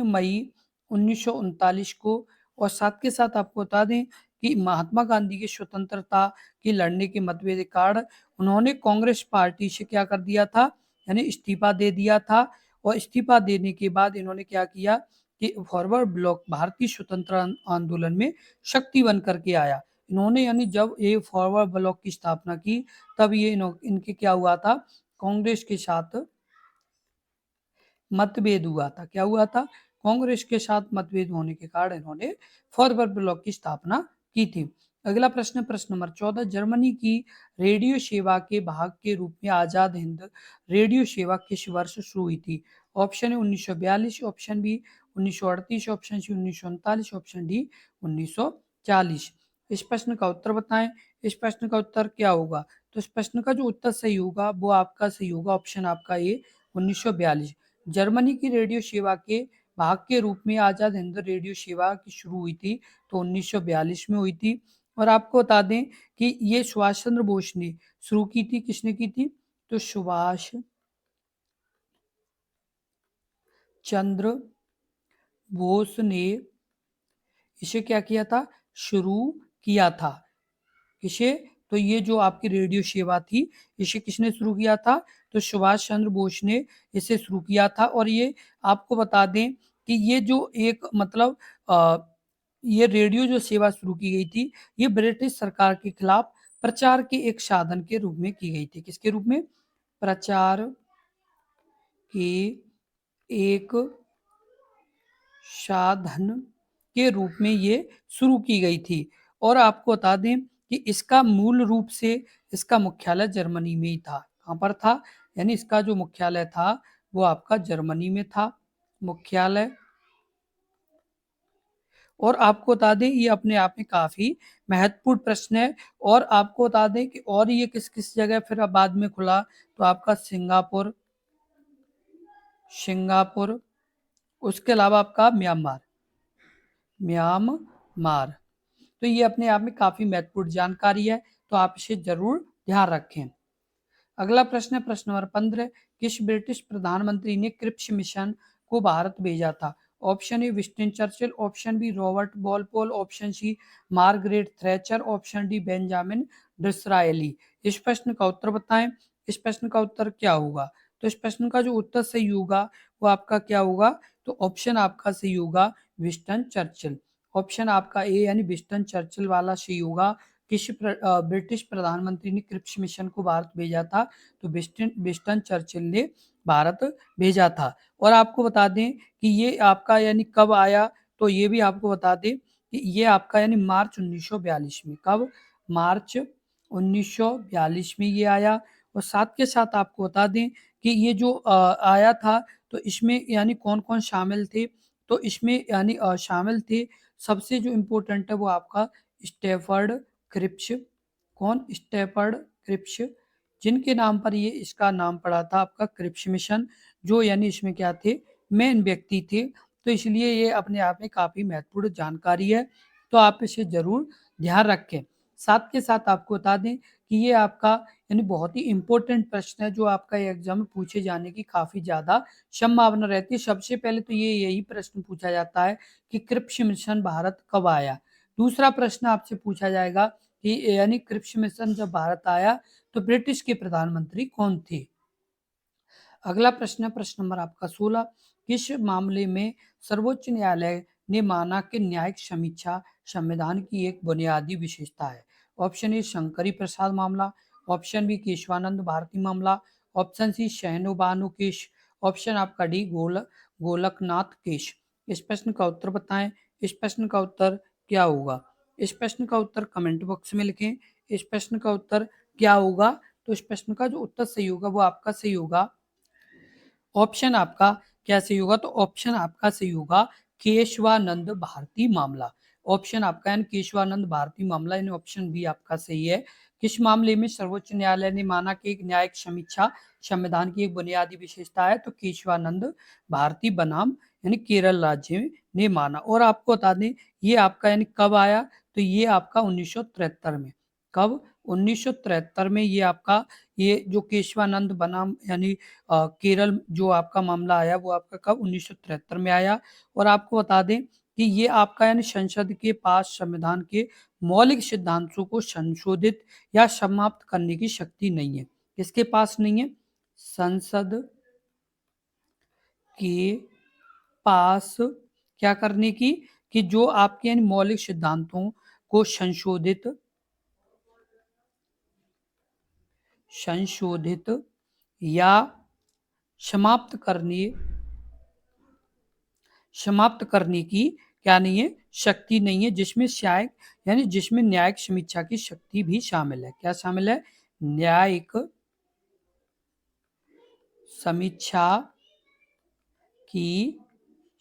मई 1939 को। और साथ के साथ आपको बता दें कि महात्मा गांधी की स्वतंत्रता की लड़ने के मतभेद के कारण उन्होंने कांग्रेस पार्टी से क्या कर दिया था, यानी इस्तीफा दे दिया था। और इस्तीफा देने के बाद इन्होंने क्या किया कि फॉरवर्ड ब्लॉक भारतीय स्वतंत्रता आंदोलन में शक्ति बन करके आया। इन्होंने यानी जब ये फॉरवर्ड ब्लॉक की स्थापना की तब ये इनके क्या हुआ था, कांग्रेस के साथ मतभेद हुआ था। क्या हुआ था? कांग्रेस के साथ मतभेद होने के कारण इन्होंने फॉरवर्ड ब्लॉक की स्थापना की थी। अगला प्रश्न प्रश्न नंबर 14। जर्मनी की रेडियो सेवा के भाग के रूप में आजाद हिंद रेडियो सेवा किस वर्ष शुरू हुई थी? ऑप्शन है 1942, option B 1938, option C 1939, option D 1940। इस प्रश्न का उत्तर बताएं। इस प्रश्न का उत्तर क्या होगा? तो इस प्रश्न का जो उत्तर सही होगा वो आपका सही होगा ऑप्शन आपका ए 1942। जर्मनी की रेडियो सेवा के भाग के रूप में आजाद हिंद रेडियो सेवा की शुरू हुई थी तो 1942 में हुई थी। और आपको बता दें कि ये सुभाष चंद्र बोस ने शुरू की थी। किसने की थी? तो सुभाष चंद्र बोस ने इसे क्या किया था? शुरू किया था। किसे? तो ये जो आपकी रेडियो सेवा थी इसे किसने शुरू किया था? तो सुभाष चंद्र बोस ने इसे शुरू किया था। और ये आपको बता दें कि ये जो एक मतलब ये रेडियो जो सेवा शुरू की गई थी ये ब्रिटिश सरकार के खिलाफ प्रचार के एक साधन के रूप में की गई थी। किसके रूप में? प्रचार के एक साधन के रूप में ये शुरू की गई थी। और आपको बता दें कि इसका मूल रूप से इसका मुख्यालय जर्मनी में ही था। कहाँ पर था? यानी इसका जो मुख्यालय था वो आपका जर्मनी में था, मुख्यालय। और आपको बता दें ये अपने आप में काफी महत्वपूर्ण प्रश्न है। और आपको बता दें कि और ये किस किस जगह फिर अब बाद में खुला? तो आपका सिंगापुर, सिंगापुर, उसके अलावा आपका म्यांमार, म्यांमार। तो ये अपने आप में काफी महत्वपूर्ण जानकारी है तो आप इसे जरूर ध्यान रखें। अगला प्रश्न है प्रश्न नंबर 15। किस ब्रिटिश प्रधानमंत्री ने क्रिप्स मिशन को भारत भेजा था? Option A Winston Churchill, option B Robert Walpole, option C Margaret Thatcher, option D Benjamin Disraeli. इस प्रश्न का उत्तर बताएं। इस प्रश्न का उत्तर क्या होगा? तो इस प्रश्न का जो उत्तर सही होगा वो आपका क्या होगा? तो ऑप्शन आपका सही होगा विंस्टन चर्चिल। ऑप्शन आपका ए यानी विंस्टन चर्चिल वाला सही होगा। ब्रिटिश प्रधानमंत्री ने क्रिप्स मिशन को भारत भेजा था तो विंस्टन चर्चिल ने भारत भेजा था। और आपको बता दें कि ये आपका यानी कब आया? तो ये भी आपको बता दें कि ये आपका यानी मार्च 1942 में। कब? मार्च 1942 में ये आया। और साथ के साथ आपको बता दें कि ये जो आया था तो इसमें यानी कौन कौन शामिल थे? तो इसमें यानी शामिल थे सबसे जो इम्पोर्टेंट है वो आपका स्टेफर्ड क्रिप्स। कौन? स्टेफर्ड क्रिप्स, जिनके नाम पर ये इसका नाम पड़ा था आपका क्रिप्स मिशन। जो यानी इसमें क्या थे? मेन व्यक्ति थे। तो इसलिए ये अपने आप में काफी महत्वपूर्ण जानकारी है तो आप इसे जरूर ध्यान रखें। साथ के साथ आपको बता दें कि ये आपका यानी बहुत ही इंपॉर्टेंट प्रश्न है जो आपका एग्जाम में पूछे जाने की काफी ज्यादा संभावना रहती है। सबसे पहले तो ये यही प्रश्न पूछा जाता है कि क्रिप्स मिशन भारत कब आया। दूसरा प्रश्न आपसे पूछा जाएगा कि यानी क्रिप्स मिशन जब भारत आया तो ब्रिटिश के प्रधानमंत्री कौन थे। अगला प्रश्न है प्रश्न नंबर आपका 16। किस मामले में सर्वोच्च न्यायालय ने माना कि न्यायिक समीक्षा संविधान की एक बुनियादी विशेषता है? ऑप्शन ए शंकरी प्रसाद मामला, ऑप्शन बी केशवानंद भारती मामला, ऑप्शन सी शहनो बानो केश, ऑप्शन आपका डी गोलकनाथ केश। इस प्रश्न का उत्तर बताएं। इस प्रश्न का उत्तर क्या होगा? इस प्रश्न का उत्तर कमेंट बॉक्स में लिखें। इस प्रश्न का उत्तर क्या होगा? तो इस प्रश्न का जो उत्तर सही होगा वो आपका सही होगा, ऑप्शन आपका क्या सही होगा, तो ऑप्शन आपका सही होगा केशवानंद भारती मामला। ऑप्शन आपका यानी केशवानंद भारती मामला, यानी ऑप्शन बी आपका सही है। किस मामले में सर्वोच्च न्यायालय ने माना कि एक न्यायिक समीक्षा संविधान की एक बुनियादी विशेषता है, तो केशवानंद भारती बनाम यानी केरल राज्य ने माना। और आपको बता दें ये आपका यानी कब आया, तो ये आपका 1973 में। कब? 1973 में ये आपका ये जो केशवानंद बनाम यानी केरल जो आपका मामला आया वो आपका कब 1973 में आया। और आपको बता दें कि ये आपका यानी संसद के पास संविधान के मौलिक सिद्धांतों को संशोधित या समाप्त करने की शक्ति नहीं है। किसके पास नहीं है? संसद के पास क्या करने की, कि जो आपके यानी मौलिक सिद्धांतों को संशोधित या समाप्त करने की क्या नहीं है? शक्ति नहीं है, जिसमें जिसमें न्यायिक समीक्षा की शक्ति भी शामिल है। क्या शामिल है? न्यायिक समीक्षा की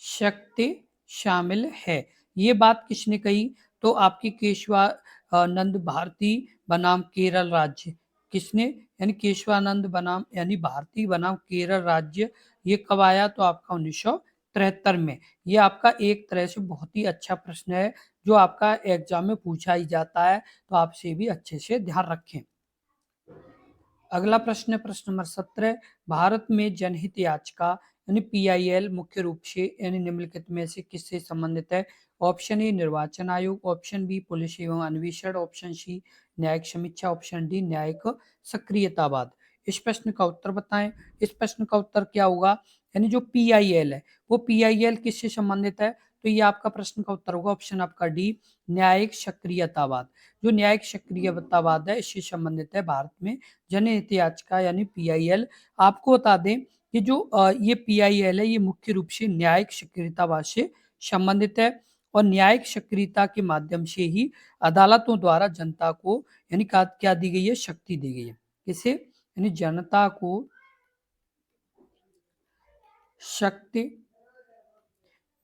शक्ति शामिल है। ये बात किसने कही? तो आपकी केशवानंद भारती बनाम केरल राज्य। किसने? यानी केशवानंद बनाम यानी भारती बनाम केरल राज्य। ये कब आया? तो आपका 1973 में। ये आपका एक तरह से बहुत ही अच्छा प्रश्न है जो आपका एग्जाम में पूछा ही जाता है, तो आपसे भी अच्छे से ध्यान रखें। अगला प्रश्न है प्रश्न नंबर 17। भारत में जनहित याचिका यानी पीआईएल मुख्य रूप से यानी निम्नलिखित में से किससे संबंधित है? ऑप्शन ए निर्वाचन आयोग, ऑप्शन बी पुलिस एवं अन्वेषण, ऑप्शन सी न्यायिक समीक्षा, ऑप्शन डी न्यायिक सक्रियतावाद। इस प्रश्न का उत्तर बताएं। इस प्रश्न का उत्तर क्या होगा? यानी जो पीआईएल है वो पीआईएल किससे संबंधित है? तो ये आपका प्रश्न का उत्तर होगा ऑप्शन आपका डी न्यायिक सक्रियतावाद। जो न्यायिक सक्रियतावाद है इससे संबंधित है भारत में जनहित याचिका यानी पीआईएल। आपको बता दें कि जो ये पीआईएल है ये मुख्य रूप से न्यायिक सक्रियतावाद से संबंधित है और न्यायिक सक्रियता के माध्यम से ही अदालतों द्वारा जनता को यानी क्या दी गई है? शक्ति दी गई है। किसे? यानी जनता को शक्ति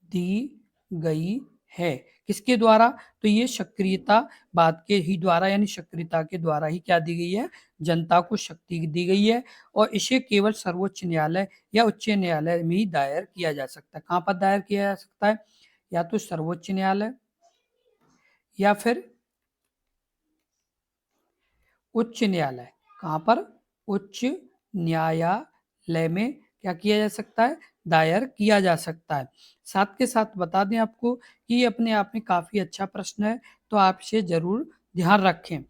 दी गई है। किसके द्वारा? तो ये सक्रियतावाद के ही द्वारा यानी सक्रियता के द्वारा ही क्या दी गई है? जनता को शक्ति दी गई है। और इसे केवल सर्वोच्च न्यायालय या उच्च न्यायालय में ही दायर किया जा सकता है। कहाँ पर दायर किया जा सकता है? या तो सर्वोच्च न्यायालय या फिर उच्च न्यायालय। कहाँ पर? उच्च न्यायालय में क्या किया जा सकता है? दायर किया जा सकता है। साथ के साथ बता दें आपको कि ये अपने आप में काफी अच्छा प्रश्न है, तो आप इसे जरूर ध्यान रखें।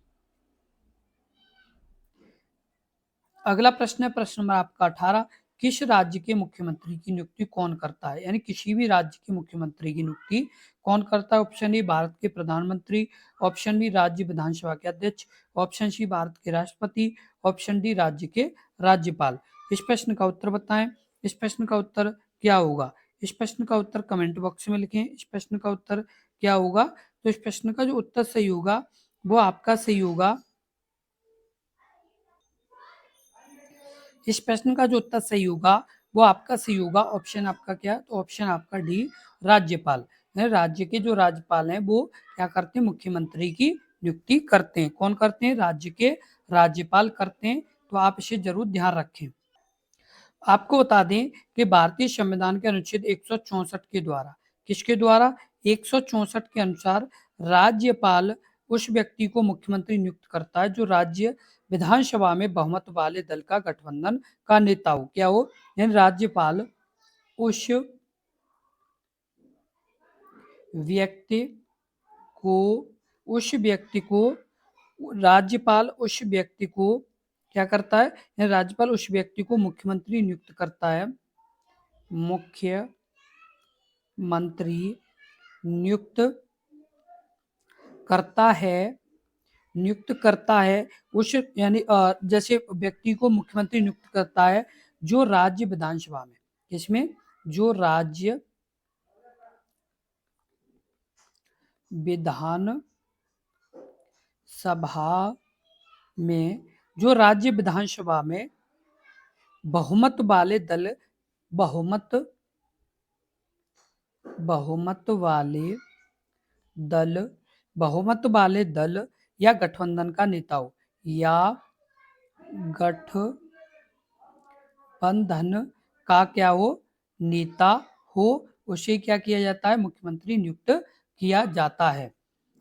अगला प्रश्न है प्रश्न नंबर आपका 18। किस राज्य के मुख्यमंत्री की नियुक्ति कौन करता है? यानी किसी भी राज्य के मुख्यमंत्री की नियुक्ति कौन करता है? ऑप्शन ए भारत के प्रधानमंत्री, ऑप्शन बी राज्य विधानसभा के अध्यक्ष, ऑप्शन सी भारत के राष्ट्रपति, ऑप्शन डी राज्य के राज्यपाल। इस प्रश्न का उत्तर बताएं। इस प्रश्न का उत्तर क्या होगा? इस प्रश्न का उत्तर कमेंट बॉक्स में लिखें। इस प्रश्न का उत्तर क्या होगा? तो इस प्रश्न का जो उत्तर सही होगा वो आपका सही होगा, इस प्रश्न का जो उत्तर सही होगा वो आपका सही होगा ऑप्शन आपका क्या? तो ऑप्शन आपका डी राज्यपाल। राज्य के जो राज्यपाल हैं वो क्या करते हैं? मुख्यमंत्री की नियुक्ति करते हैं। कौन करते हैं? राज्य के राज्यपाल करते हैं। तो आप इसे जरूर ध्यान रखें। आपको बता दें कि भारतीय संविधान के अनुच्छेद 164 के द्वारा, किसके द्वारा? 164 के अनुसार राज्यपाल उस व्यक्ति को मुख्यमंत्री नियुक्त करता है जो राज्य विधानसभा में बहुमत वाले दल का गठबंधन का नेता हो। क्या हो? यानी उस व्यक्ति को उस व्यक्ति को राज्यपाल उस व्यक्ति को क्या करता है? यानी राज्यपाल उस व्यक्ति को मुख्यमंत्री नियुक्त करता है। मुख्यमंत्री नियुक्त करता है उस यानी जैसे व्यक्ति को मुख्यमंत्री नियुक्त करता है जो राज्य विधानसभा में, इसमें जो राज्य विधान सभा में जो राज्य विधानसभा में बहुमत वाले दल बहुमत बहुमत वाले दल बहुमत वाले दल या गठबंधन का नेता हो या गठबंधन का क्या हो नेता हो, उसे क्या किया जाता है, मुख्यमंत्री नियुक्त किया जाता है।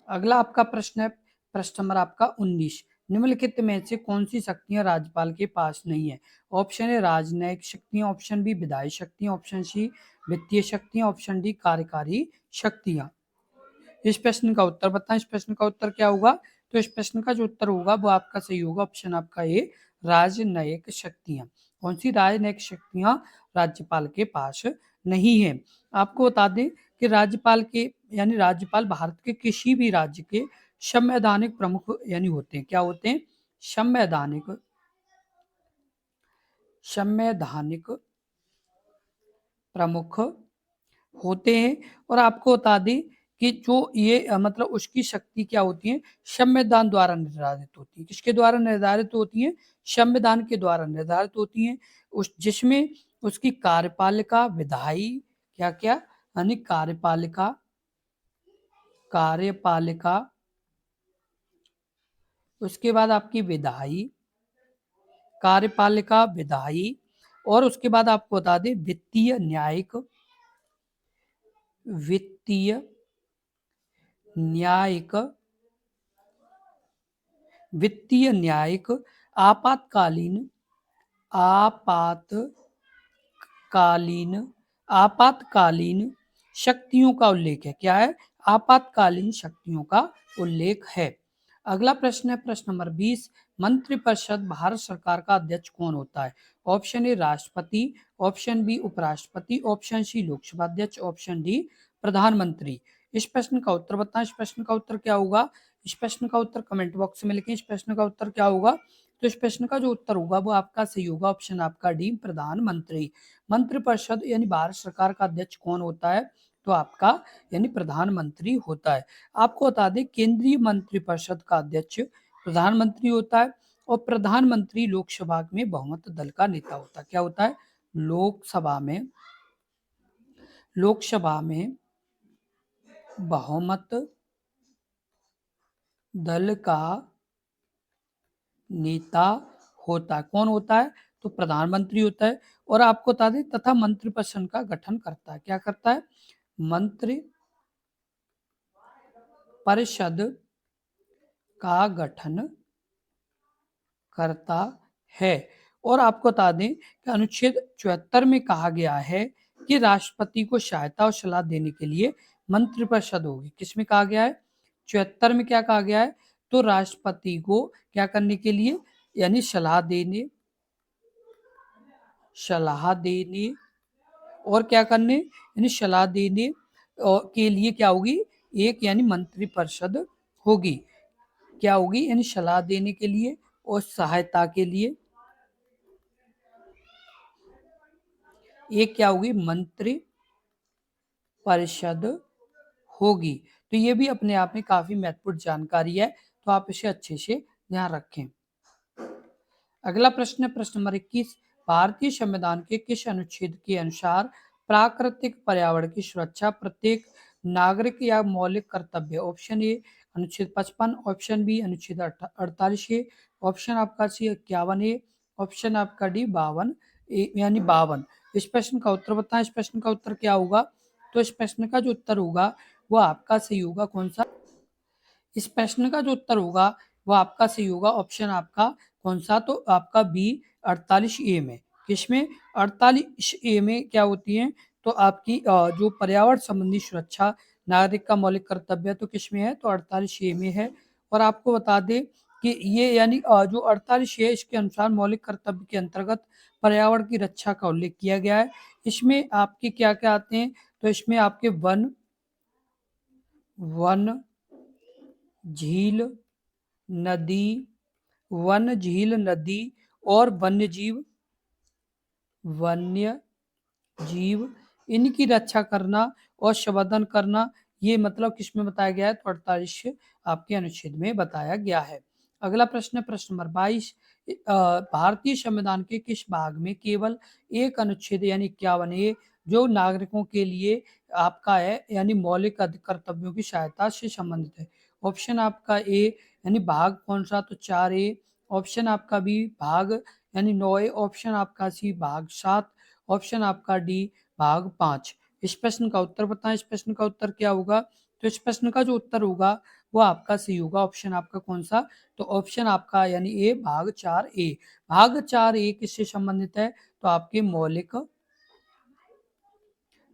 अगला आपका प्रश्न है प्रश्न नंबर आपका 19, निम्नलिखित में से कौन सी शक्तियां राज्यपाल के पास नहीं है। ऑप्शन ए राजनयिक शक्तियां, ऑप्शन बी विधायी शक्तियां, ऑप्शन सी वित्तीय शक्तियां, ऑप्शन डी कार्यकारी शक्तियां। इस प्रश्न का उत्तर बताएं। इस प्रश्न का उत्तर क्या होगा, तो इस प्रश्न का जो उत्तर होगा वो आपका सही होगा, ऑप्शन आपका ए राजनयिक शक्तियां। कौन सी राजनयिक शक्तियां राज्यपाल के पास नहीं है। आपको बता दें कि राज्यपाल के यानी राज्यपाल भारत के किसी भी राज्य के संवैधानिक प्रमुख यानी होते हैं। क्या होते हैं, संवैधानिक संवैधानिक प्रमुख होते हैं। और आपको बता दें कि जो ये मतलब उसकी शक्ति क्या होती है, संविधान द्वारा निर्धारित होती है। किसके द्वारा निर्धारित होती है, संविधान के द्वारा निर्धारित होती है। उस जिसमें उसकी कार्यपालिका विधायी क्या क्या यानी कार्यपालिका कार्यपालिका उसके बाद आपकी विधायी कार्यपालिका विधायी और उसके बाद आपको बता दें वित्तीय न्यायिक वित्तीय न्यायिक वित्तीय न्यायिक आपातकालीन आपातकालीन आपातकालीन शक्तियों का उल्लेख है। क्या है, आपातकालीन शक्तियों का उल्लेख है। अगला प्रश्न है प्रश्न नंबर 20, मंत्रिपरिषद भारत सरकार का अध्यक्ष कौन होता है। ऑप्शन ए राष्ट्रपति, ऑप्शन बी उपराष्ट्रपति, ऑप्शन सी लोकसभा अध्यक्ष, ऑप्शन डी प्रधानमंत्री। इस प्रश्न का उत्तर बताएं। इस प्रश्न का उत्तर क्या होगा, इस प्रश्न का उत्तर कमेंट बॉक्स में लिखें। इस प्रश्न का उत्तर क्या होगा, तो इस प्रश्न का जो उत्तर होगा वो आपका सही होगा, ऑप्शन आपका डी प्रधानमंत्री। मंत्रिपरिषद यानी भारत सरकार का अध्यक्ष कौन होता है, तो आपका यानी प्रधानमंत्री होता है। आपको बता दें केंद्रीय मंत्रिपरिषद का अध्यक्ष प्रधानमंत्री होता है और प्रधानमंत्री लोकसभा में बहुमत दल का नेता होता है। क्या होता है, लोकसभा में बहुमत दल का नेता होता है। कौन होता है, तो प्रधानमंत्री होता है। और आपको बता दें तथा मंत्रिपरिषद का गठन करता है। क्या करता है, मंत्रि परिषद का गठन करता है। और आपको बता दें कि अनुच्छेद 74 में कहा गया है कि राष्ट्रपति को सहायता और सलाह देने के लिए मंत्रिपरिषद होगी। किसमें कहा गया है, 74 में क्या कहा गया है, तो राष्ट्रपति को क्या करने के लिए यानी सलाह देने और क्या करने यानी सलाह देने के लिए क्या होगी, एक यानी मंत्रिपरिषद होगी। क्या होगी, यानी सलाह देने के लिए और सहायता के लिए एक क्या होगी, मंत्री परिषद होगी। तो ये भी अपने आप में काफी महत्वपूर्ण जानकारी है, तो आप इसे अच्छे से ध्यान रखें। अगला प्रश्न है प्रश्न नंबर 21, भारतीय संविधान के किस अनुच्छेद के अनुसार प्राकृतिक पर्यावरण की सुरक्षा प्रत्येक नागरिक या मौलिक कर्तव्य। ऑप्शन ए अनुच्छेद 55, ऑप्शन बी अनुच्छेद 48 ए, ऑप्शन आपका सी 51 ए, ऑप्शन आपका डी 52 यानी 52। इस प्रश्न का उत्तर बताएं। इस प्रश्न का उत्तर क्या होगा, तो इस प्रश्न का जो उत्तर होगा वो आपका सही होगा, कौन सा, इस प्रश्न का जो उत्तर होगा वो आपका सही होगा, ऑप्शन आपका कौन सा, तो आपका बी 48 ए में। किसमें, 48 ए में क्या होती है, तो आपकी जो पर्यावरण संबंधी सुरक्षा नागरिक का मौलिक कर्तव्य है, तो किसमें है, तो 48 ए में है। और आपको बता दें कि ये यानी जो 48 है इसके अनुसार मौलिक कर्तव्य के अंतर्गत पर्यावरण की रक्षा का उल्लेख किया गया है। इसमें आपके क्या क्या आते हैं, तो इसमें आपके वन झील नदी और वन्य जीव इनकी रक्षा करना और संवर्धन करना, ये मतलब किसमें बताया गया है, तो 48 आपके अनुच्छेद में बताया गया है। अगला प्रश्न है प्रश्न नंबर 22। भारतीय संविधान के किस भाग में केवल एक अनुच्छेद यानी 51 ए जो नागरिकों के लिए आपका है यानी मौलिक कर्तव्यों की सहायता से संबंधित है। ऑप्शन आपका ए यानी भाग कौन सा, तो 4A। ऑप्शन आपका बी भाग यानी 9A। ऑप्शन आपका सी भाग 7। ऑप्शन आपका डी भाग 5। इस प्रश्न का उत्तर बताएं। इस प्रश्न का उत्तर क्या होगा, तो इस प्रश्न का जो उत्तर होगा वो आपका सी होगा। ऑप्शन आपका कौन सा, तो ऑप्शन आपका यानी ए भाग 4A। भाग 4A किससे संबंधित है, तो आपके मौलिक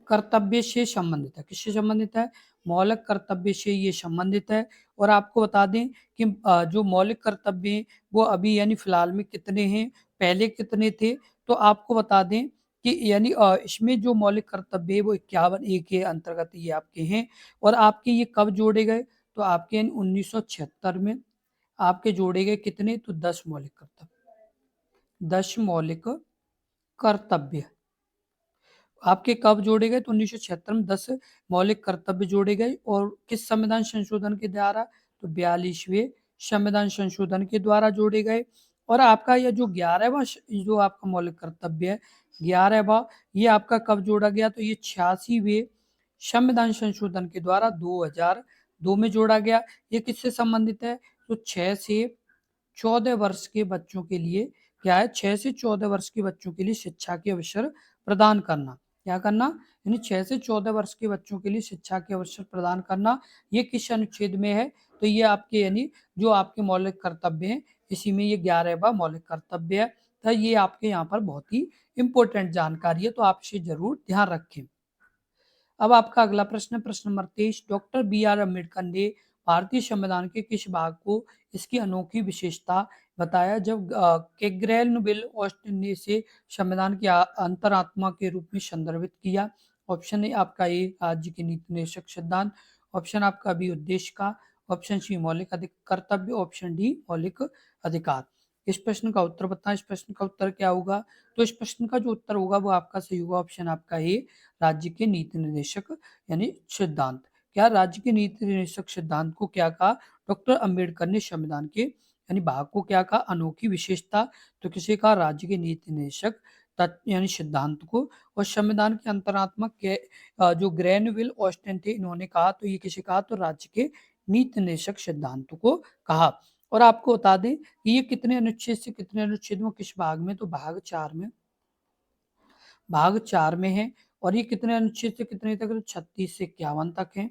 कर्तव्य से संबंधित है। किससे संबंधित है, मौलिक कर्तव्य से ये संबंधित है। और आपको बता दें कि जो मौलिक कर्तव्य हैं वो अभी यानी फिलहाल में कितने हैं, पहले कितने थे, तो आपको बता दें कि यानी इसमें जो मौलिक कर्तव्य है वो 51A के अंतर्गत ये आपके हैं। और आपके ये कब जोड़े गए, तो आपके 1976 में आपके जोड़े गए कितने, तो 10 मौलिक कर्तव्य। 10 मौलिक कर्तव्य आपके कब जोड़े गए, तो 1976 में 10 मौलिक कर्तव्य जोड़े गए। और किस संविधान संशोधन के द्वारा, तो 42वें संविधान संशोधन के द्वारा जोड़े गए। और आपका यह जो 11वां जो आपका मौलिक कर्तव्य है 11वां, ये आपका कब जोड़ा गया, तो ये 86वें संविधान संशोधन के द्वारा 2002 में जोड़ा गया। ये किससे संबंधित है, तो 6 से 14 वर्ष के बच्चों के लिए क्या है, 6 से 14 वर्ष के बच्चों के लिए शिक्षा के अवसर प्रदान करना। क्या करना, यानी 6 से 14 वर्ष के बच्चों के लिए शिक्षा के अवसर प्रदान करना। ये किस अनुच्छेद में है, तो ये आपके यानी जो आपके मौलिक कर्तव्य हैं इसी में ये 11वां मौलिक कर्तव्य है। तो ये आपके यहाँ पर बहुत ही इंपॉर्टेंट जानकारी है, तो आप इसे जरूर ध्यान रखें। अब आपका अगला प्रश्न है प्रश्न नंबर 23। Doctor B.R. अम्बेडकर ने भारतीय संविधान के किस भाग को इसकी अनोखी विशेषता बताया जब कैग्रेनविल ऑस्टिन ने इसे संविधान की अंतरात्मा के रूप में संदर्भित किया। ऑप्शन ए आपका ए राज्य के नीति निर्देशक सिद्धांत। ऑप्शन आपका बी उद्देश्य का। ऑप्शन सी मौलिक कर्तव्य। ऑप्शन डी मौलिक अधिकार। इस प्रश्न का उत्तर बताएं। इस प्रश्न का उत्तर क्या होगा, तो इस प्रश्न का जो उत्तर होगा वो आपका सही होगा। ऑप्शन आपका ए राज्य के नीति निर्देशक यानी सिद्धांत। क्या राज्य के नीति निर्देशक सिद्धांत को क्या कहा, डॉक्टर अंबेडकर ने संविधान के यानी भाग को क्या कहा, अनोखी विशेषता। तो किसे कहा, राज्य के नीति निर्देशक तत्व यानी सिद्धांत को। और संविधान के अंतरात्मा के जो ग्रेनविल ऑस्टिन थे इन्होंने कहा, तो ये किसे कहा, तो राज्य के नीति निर्देशक सिद्धांत को कहा। और आपको बता दें कि ये कितने अनुच्छेद से कितने अनुच्छेद में, किस भाग में, तो भाग 4 में, भाग 4 में है। और ये कितने अनुच्छेद से कितने तक, तो 36 से 51 तक है।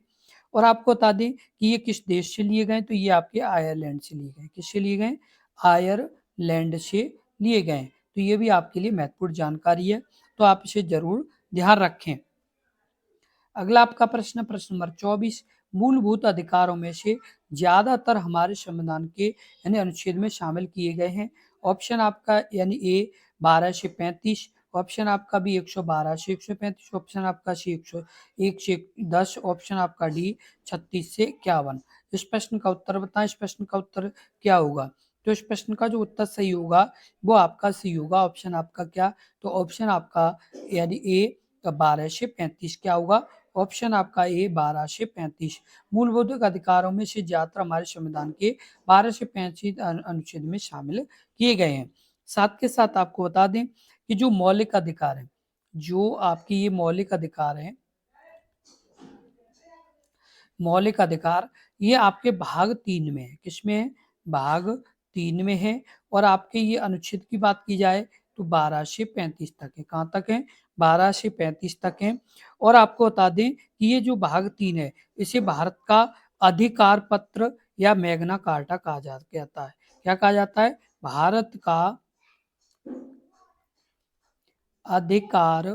और आपको बता दें कि ये किस देश से लिए गए, तो ये आपके आयरलैंड से लिए गए। किससे लिए गए, आयरलैंड से लिए गए। तो ये भी आपके लिए महत्वपूर्ण जानकारी है, तो आप इसे जरूर ध्यान रखें। अगला आपका प्रश्न प्रश्न नंबर 24। मूलभूत अधिकारों में से ज्यादातर हमारे संविधान के यानी अनुच्छेद में शामिल किए गए हैं। ऑप्शन आपका यानी ए 12 से 35। ऑप्शन आपका बी 112 से 135। ऑप्शन आपका सी 101 से 10। ऑप्शन आपका डी 36 से 51। इस प्रश्न का उत्तर बताएं। इस प्रश्न का उत्तर क्या होगा, तो इस प्रश्न का जो उत्तर सही होगा वो आपका सी होगा। ऑप्शन आपका क्या, तो ऑप्शन आपका यानी ए 12 से 35 क्या होगा, ऑप्शन आपका ए 12 से 35। मूलभूत अधिकारों में से ज्यादातर हमारे संविधान के 12 से 35 अनुच्छेद में शामिल किए गए हैं। साथ के साथ आपको बता दें कि जो मौलिक अधिकार है, जो आपकी ये मौलिक अधिकार है, मौलिक अधिकार ये आपके भाग 3 में है। किसमें है, भाग 3 में है। और आपके ये अनुच्छेद की बात की जाए तो 12 से 35 तक है। कहाँ तक है, 12 से 35 तक है। और आपको बता दें कि ये जो भाग 3 है इसे भारत का अधिकार पत्र या मैग्ना कार्टा कहा जाता है। क्या कहा जाता है, भारत का अधिकार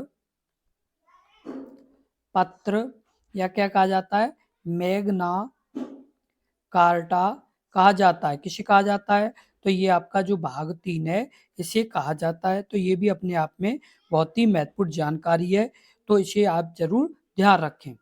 पत्र या क्या कहा जाता है, मैग्ना कार्टा कहा जाता है। किसे कहा जाता है, तो ये आपका जो भाग 3 है इसे कहा जाता है। तो ये भी अपने आप में बहुत ही महत्वपूर्ण जानकारी है, तो इसे आप जरूर ध्यान रखें।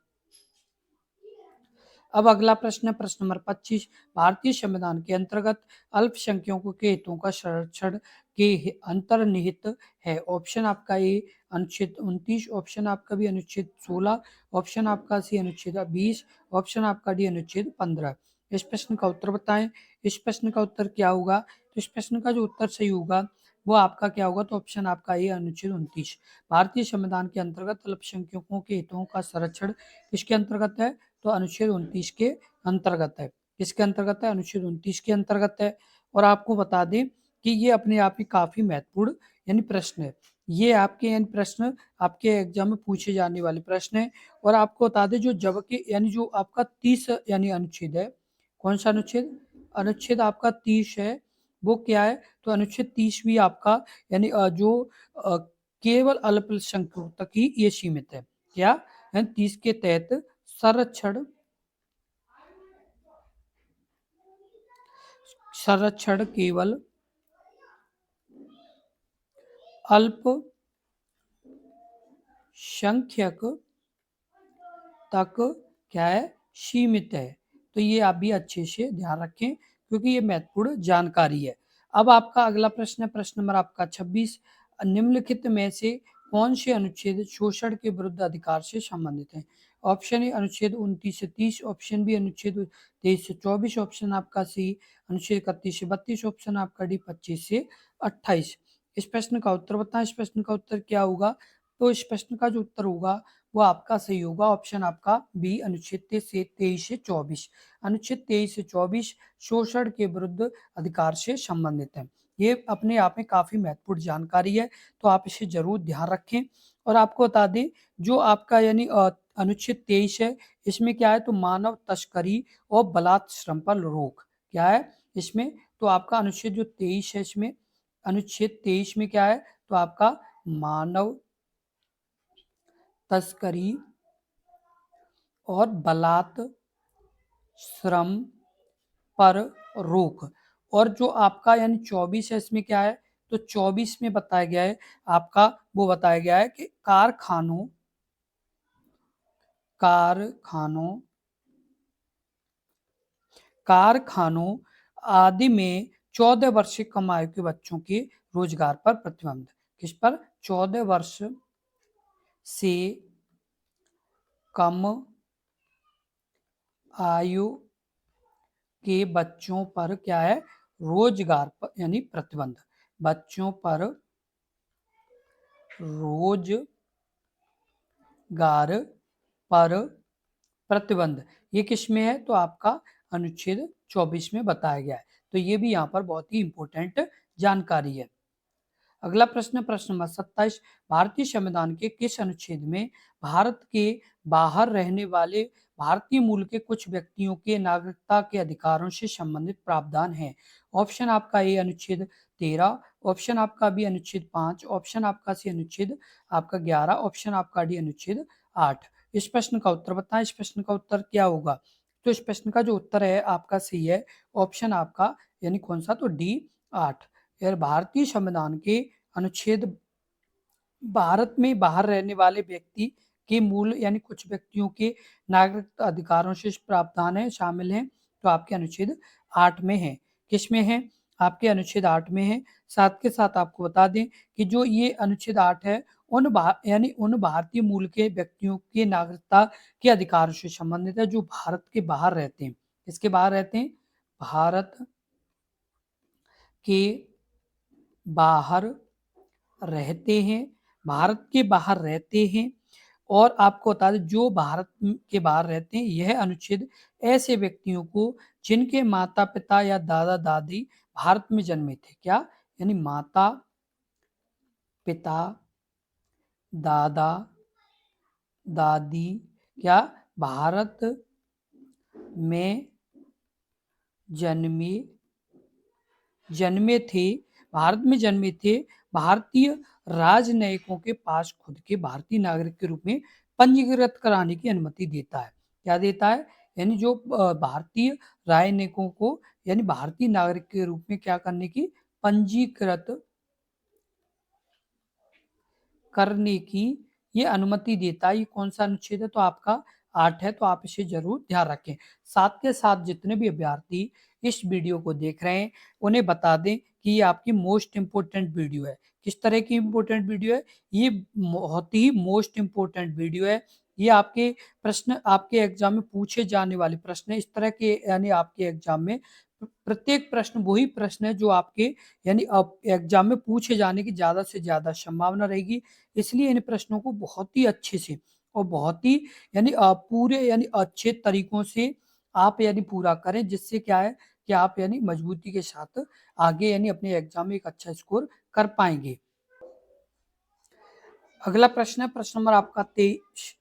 अब अगला प्रश्न है प्रश्न नंबर 25। भारतीय संविधान के अंतर्गत अल्पसंख्यकों के हितों का संरक्षण के अंतर्निहित है। ऑप्शन आपका ए अनुच्छेद 29। ऑप्शन आपका बी अनुच्छेद 16। ऑप्शन आपका सी अनुच्छेद 20। ऑप्शन आपका डी अनुच्छेद 15। इस प्रश्न का उत्तर बताएं। इस प्रश्न का उत्तर क्या होगा? तो इस प्रश्न का जो उत्तर सही होगा वो आपका क्या होगा? तो ऑप्शन आपका ए, अनुच्छेद 29। भारतीय संविधान के अंतर्गत अल्पसंख्यकों के हितों का संरक्षण किसके अंतर्गत है? तो अनुच्छेद 29 के अंतर्गत है। किसके अंतर्गत है? अनुच्छेद 29 के अंतर्गत है। और आपको बता दें कि ये अपने आप ही काफी महत्वपूर्ण यानी प्रश्न है। ये आपके यानी प्रश्न आपके एग्जाम में पूछे जाने वाले प्रश्न है। और आपको बता दें जो जब के यानी जो आपका 30 यानी अनुच्छेद है, कौन सा अनुच्छेद? अनुच्छेद आपका 30 है। वो क्या है? तो अनुच्छेद 30 भी आपका यानी जो अ, केवल अल्पसंख्यकों तक ही ये सीमित है। क्या? 30 के तहत संरक्षण संरक्षण केवल अल्पसंख्यक तक क्या है? सीमित है। तो ये आप भी अच्छे से ध्यान रखें क्योंकि ये महत्वपूर्ण जानकारी है। अब आपका अगला प्रश्न है, प्रश्न नंबर आपका 26। निम्नलिखित में से कौन से अनुच्छेद शोषण के विरुद्ध अधिकार से संबंधित हैं? ऑप्शन ए अनुच्छेद 29 से 30, ऑप्शन बी अनुच्छेद 23 से 24, ऑप्शन आपका सी अनुच्छेद 31 से 32, ऑप्शन आपका डी 25 से 28। इस प्रश्न का उत्तर बताएं। इस प्रश्न का उत्तर क्या होगा? तो इस प्रश्न का जो उत्तर होगा वो आपका सही होगा, ऑप्शन आपका बी अनुच्छेद 23 से 24। अनुच्छेद 23 से 24 शोषण के विरुद्ध अधिकार से संबंधित है। ये अपने आप में काफी महत्वपूर्ण जानकारी है, तो आप इसे जरूर ध्यान रखें। और आपको बता दें जो आपका यानी अनुच्छेद 23 है, इसमें क्या है? तो मानव तस्करी और बलात् श्रम पर रोक क्या है इसमें? तो आपका अनुच्छेद जो 23 है, इसमें अनुच्छेद 23 में क्या है? तो आपका मानव तस्करी और बलात् श्रम पर रोक। और जो आपका यानी 24 है, इसमें क्या है? तो 24 में बताया गया है आपका, वो बताया गया है कि कारखानों कारखानों कारखानों आदि में 14 वर्ष से कम आयु के बच्चों के रोजगार पर प्रतिबंध। किस पर? 14 वर्ष से कम आयु के बच्चों पर क्या है? रोजगार पर यानी प्रतिबंध। बच्चों पर रोजगार पर प्रतिबंध ये किस में है? तो आपका अनुच्छेद 24 में बताया गया है। तो ये भी यहाँ पर बहुत ही इंपॉर्टेंट जानकारी है। अगला प्रश्न, प्रश्न नंबर 27। भारतीय संविधान के किस अनुच्छेद में भारत के बाहर रहने वाले भारतीय मूल के कुछ व्यक्तियों के नागरिकता के अधिकारों से संबंधित प्रावधान है? ऑप्शन आपका ए अनुच्छेद 13, ऑप्शन आपका बी अनुच्छेद 5, ऑप्शन आपका सी अनुच्छेद आपका 11, ऑप्शन आपका डी अनुच्छेद 8। इस प्रश्न का उत्तर बताएं। इस प्रश्न का उत्तर क्या होगा? तो इस प्रश्न का जो उत्तर है आपका सही है, ऑप्शन आपका यानी कौन सा? तो डी 8। यार भारतीय संविधान के अनुच्छेद भारत में बाहर रहने वाले व्यक्ति के मूल यानी कुछ व्यक्तियों के नागरिकता अधिकारों से प्रावधान है शामिल हैं। तो आपके अनुच्छेद 8 में है। किस में है? आपके अनुच्छेद 8 में है। साथ के साथ आपको बता दें कि जो ये अनुच्छेद 8 है यानी उन भारतीय मूल के व्यक्तियों के नागरिकता के अधिकारों से संबंधित है जो भारत के बाहर रहते हैं। किसके बाहर रहते हैं? भारत के बाहर रहते हैं। भारत के बाहर रहते हैं। और आपको बता दें जो भारत के बाहर रहते हैं, यह अनुच्छेद ऐसे व्यक्तियों को जिनके माता पिता या दादा दादी भारत में जन्मे थे। क्या? यानी माता पिता दादा दादी क्या भारत में जन्मे थे भारत में जन्मे थे। भारतीय राजनयिकों के पास खुद के भारतीय नागरिक के रूप में पंजीकृत कराने की अनुमति देता है। क्या देता है? यानी जो भारतीय राजनयिकों को यानी भारतीय नागरिक के रूप में क्या करने की? पंजीकृत करने की ये अनुमति देता है। ये कौन सा अनुच्छेद है? तो आपका 8 है। तो आप इसे जरूर ध्यान रखें। साथ के साथ जितने भी अभ्यर्थी इस वीडियो को देख रहे हैं उन्हें बता दें कि ये आपकी मोस्ट इम्पोर्टेंट वीडियो है। किस तरह की इम्पोर्टेंट वीडियो है? ये बहुत ही मोस्ट इम्पोर्टेंट वीडियो है। ये आपके प्रश्न आपके एग्जाम में पूछे जाने वाले प्रश्न है। इस तरह के यानी आपके एग्जाम में प्रत्येक प्रश्न वही प्रश्न है जो आपके यानी एग्जाम में पूछे जाने की ज्यादा से ज्यादा संभावना रहेगी। इसलिए इन प्रश्नों को बहुत ही अच्छे से और बहुत ही यानी पूरे यानी अच्छे तरीकों से आप यानी पूरा करें, जिससे क्या है कि आप यानी मजबूती के साथ आगे यानी अपने एग्जाम में एक अच्छा स्कोर कर पाएंगे। अगला प्रश्न है प्रश्न नंबर आपका 23।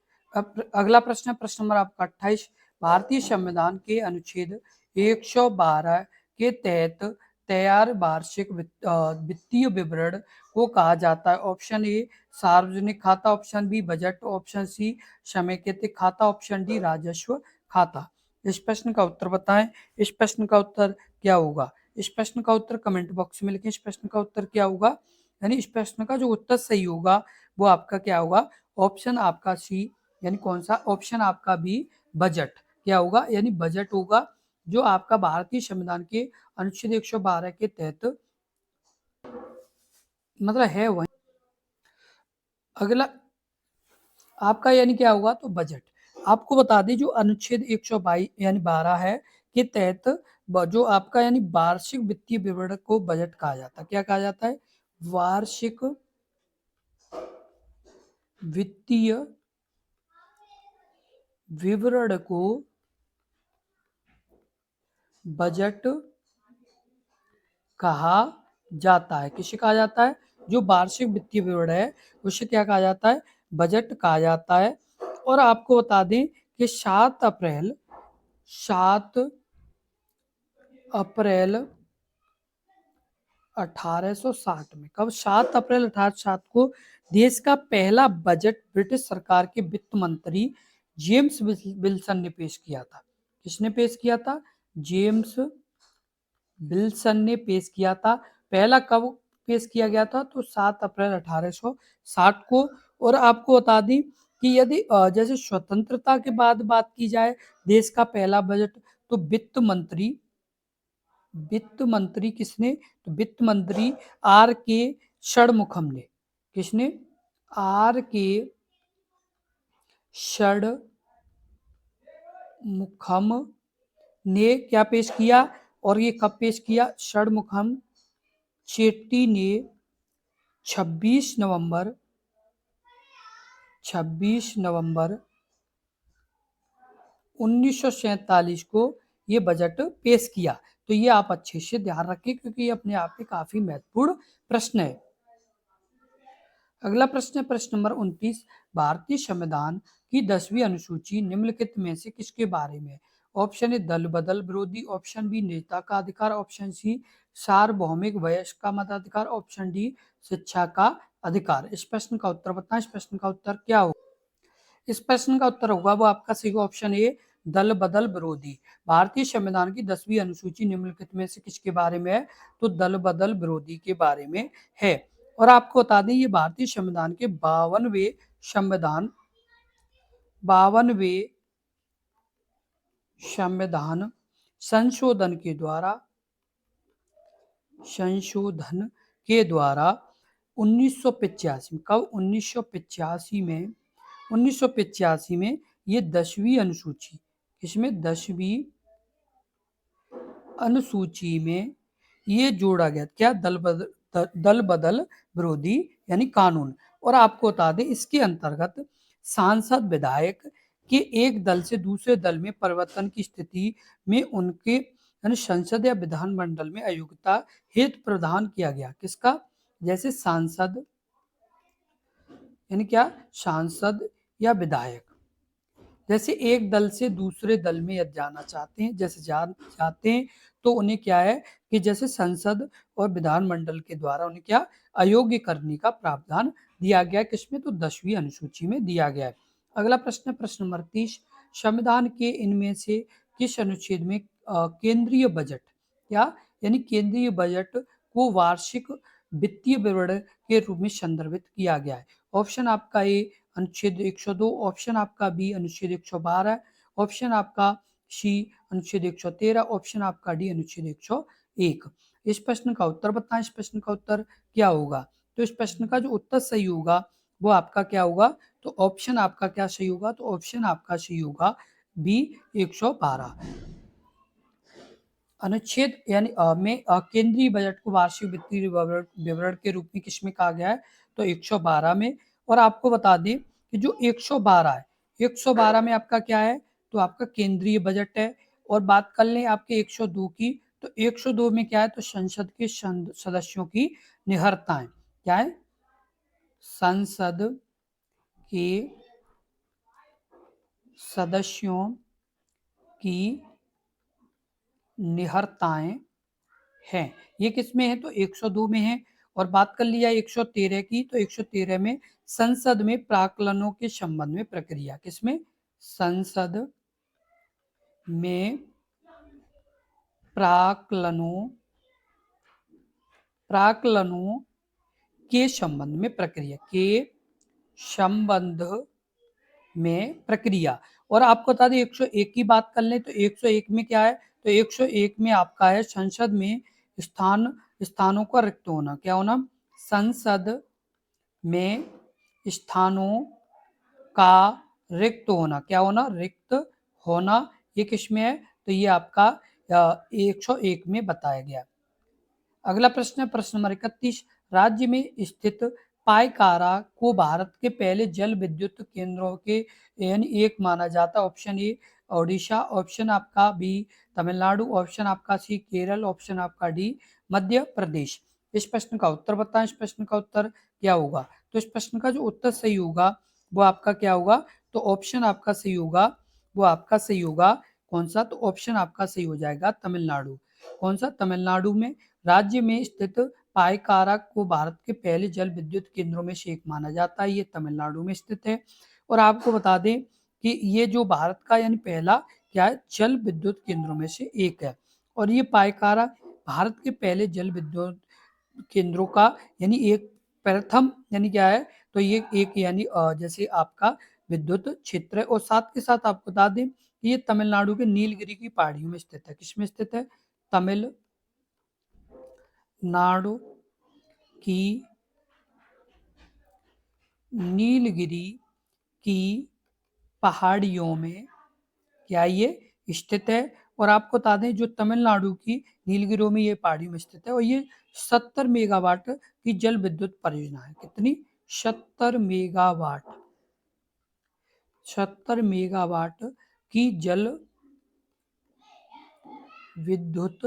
अगला प्रश्न है प्रश्न नंबर आपका 28। भारतीय संविधान के अनुच्छेद 112 के तहत तैयार वार्षिक वित्तीय विवरण को कहा जाता है। ऑप्शन ए सार्वजनिक खाता, option B budget, option C समेकित खाता, ऑप्शन डी राजस्व खाता। इस प्रश्न का उत्तर बताएं। इस प्रश्न का उत्तर क्या होगा? इस प्रश्न का उत्तर कमेंट बॉक्स में लिखें। इस प्रश्न का उत्तर क्या होगा? यानी इस प्रश्न का जो उत्तर सही होगा वो आपका क्या होगा? ऑप्शन आपका सी यानी कौन सा? ऑप्शन आपका बी बजट। क्या होगा? यानी बजट होगा, जो आपका भारतीय संविधान के अनुच्छेद 112 के तहत मतलब है वही। अगला आपका यानी क्या होगा? तो बजट। आपको बता दें जो अनुच्छेद 122 यानी 12 है के तहत जो आपका यानी वार्षिक वित्तीय विवरण को बजट कहा जाता है। क्या कहा जाता है? वार्षिक वित्तीय विवरण को बजट कहा जाता है। किसे कहा जाता है? जो वार्षिक वित्तीय विवरण है उसे क्या कहा जाता है? बजट कहा जाता है। और आपको बता दें कि 7 अप्रैल 1860 में, कब? 7 अप्रैल 1860 को देश का पहला बजट ब्रिटिश सरकार के वित्त मंत्री जेम्स विल्सन ने पेश किया था। किसने पेश किया था? जेम्स विल्सन ने पेश किया था। पहला कब पेश किया गया था? तो 7 अप्रैल 1860 को। और आपको बता दें कि यदि जैसे स्वतंत्रता के बाद बात की जाए देश का पहला बजट, तो वित्त मंत्री किसने? तो वित्त मंत्री आर के षणमुखम ने। किसने? आर के षणमुखम ने क्या पेश किया? और ये कब पेश किया? षणमुखम चेट्टी ने 26 नवंबर 1947 को ये बजट पेश किया। तो ये आप अच्छे से ध्यान रखें क्योंकि ये अपने आप में काफी महत्वपूर्ण प्रश्न है। अगला प्रश्न है प्रश्न नंबर 29। भारतीय संविधान की 10वीं अनुसूची निम्नलिखित में से किसके बारे में? ऑप्शन ए दल बदल विरोधी, ऑप्शन बी नेता का अधिकार, ऑप्शन सी सार्वभौमिक वयस्क का मताधिकार, ऑप्शन डी शिक्षा का अधिकार। इस प्रश्न का उत्तर बताएं। इस प्रश्न का उत्तर क्या होगा? इस प्रश्न का उत्तर होगा वो आपका सही ऑप्शन ए दल बदल विरोधी। भारतीय संविधान की 10वीं अनुसूची निम्नलिखित में से किसके बारे में है? तो दल बदल विरोधी के बारे में है। और आपको बता दें ये भारतीय संविधान के 52वें संविधान संशोधन के द्वारा 1985 में, कब? 1985 में ये 10वीं अनुसूची, इसमें 10वीं अनुसूची में ये जोड़ा गया। क्या? दल बदल विरोधी यानी कानून। और आपको बता दें इसके अंतर्गत सांसद विधायक के एक दल से दूसरे दल में परिवर्तन की स्थिति में उनके यानी संसद या विधानमंडल में अयोग्यता हेतु प्रदान किया गया। किसका? जैसे सांसद यानी क्या? सांसद या विधायक जैसे एक दल से दूसरे दल में यदि जाना चाहते हैं, जैसे जाते हैं तो उन्हें क्या है कि जैसे संसद और विधानमंडल के द्वारा उन्हें क्या अयोग्य करने का प्रावधान दिया गया। किसमें? तो 10वीं अनुसूची में दिया गया है। अगला प्रश्न है प्रश्न नंबर 30। संविधान के इनमें से किस अनुच्छेद में केंद्रीय बजट या यानी केंद्रीय बजट को वार्षिक वित्तीय विवरण के रूप में संदर्भित किया गया है? ऑप्शन आपका ए अनुच्छेद 102, ऑप्शन आपका बी अनुच्छेद 112, ऑप्शन आपका सी अनुच्छेद 113, ऑप्शन आपका डी अनुच्छेद 101। इस प्रश्न का उत्तर बताएं। इस प्रश्न का उत्तर क्या होगा? तो इस प्रश्न का जो उत्तर सही होगा वो आपका क्या होगा, तो ऑप्शन आपका क्या सही होगा, तो ऑप्शन आपका सही होगा बी 112। अनुच्छेद यानी में केंद्रीय बजट को वार्षिक वित्तीय विवरण के रूप में किसमें कहा गया है, तो 112 में। और आपको बता दें कि जो 112 है, 112 में आपका क्या है, तो आपका केंद्रीय बजट है। और बात कर लें आपके 102 की, तो 102 में क्या है, तो संसद के सदस्यों की निहरताएं, क्या है, संसद के सदस्यों की निहरताएं हैं। ये किसमें है, तो 102 में है। और बात कर लिया 113 की, तो 113 में संसद में प्राक्कलनों के संबंध में प्रक्रिया, किसमें, संसद में प्राक्कलनों प्राक्कलनों के संबंध में प्रक्रिया, के संबंध में प्रक्रिया। और आपको बता दें 101 की बात कर लें, तो 101 में क्या है, तो 101 में आपका है संसद में स्थानों का रिक्त होना, क्या होना, संसद में स्थानों का रिक्त होना, क्या होना, रिक्त होना। ये किसमें है, तो ये आपका 101 में बताया गया। अगला प्रश्न है प्रश्न नंबर 31। राज्य में स्थित पायकारा को भारत के पहले जल विद्युत केंद्रों के यानी एक माना जाता है। ऑप्शन ए ओडिशा, ऑप्शन आपका बी तमिलनाडु, ऑप्शन आपका सी केरल, ऑप्शन आपका डी मध्य प्रदेश। इस प्रश्न का उत्तर बताएं। इस प्रश्न का उत्तर क्या होगा, तो इस प्रश्न का जो उत्तर सही होगा वो आपका क्या होगा, तो ऑप्शन आपका सही होगा, वो आपका सही होगा कौन सा, तो ऑप्शन आपका सही हो जाएगा तमिलनाडु। कौन सा, तमिलनाडु में राज्य में स्थित पायकारा को भारत के पहले जल विद्युत केंद्रों में से एक माना जाता है। ये तमिलनाडु में स्थित है। और आपको बता दें कि ये जो भारत का यानी पहला क्या है, जल विद्युत केंद्रों में से एक है। और ये पायकारा भारत के पहले जल विद्युत केंद्रों का यानी एक प्रथम यानी क्या है, तो ये एक यानी जैसे आपका विद्युत क्षेत्र है। और साथ के साथ आपको बता दें कि ये तमिलनाडु के नीलगिरी की पहाड़ियों में स्थित है। किसमें स्थित है, तमिलनाडु की नीलगिरी की पहाड़ियों में क्या ये स्थित है। और आपको बता दें जो तमिलनाडु की नीलगिरियों में ये पहाड़ियों में स्थित है। और ये 70 मेगावाट की जल विद्युत परियोजना है। कितनी, 70 मेगावाट, 70 मेगावाट की जल विद्युत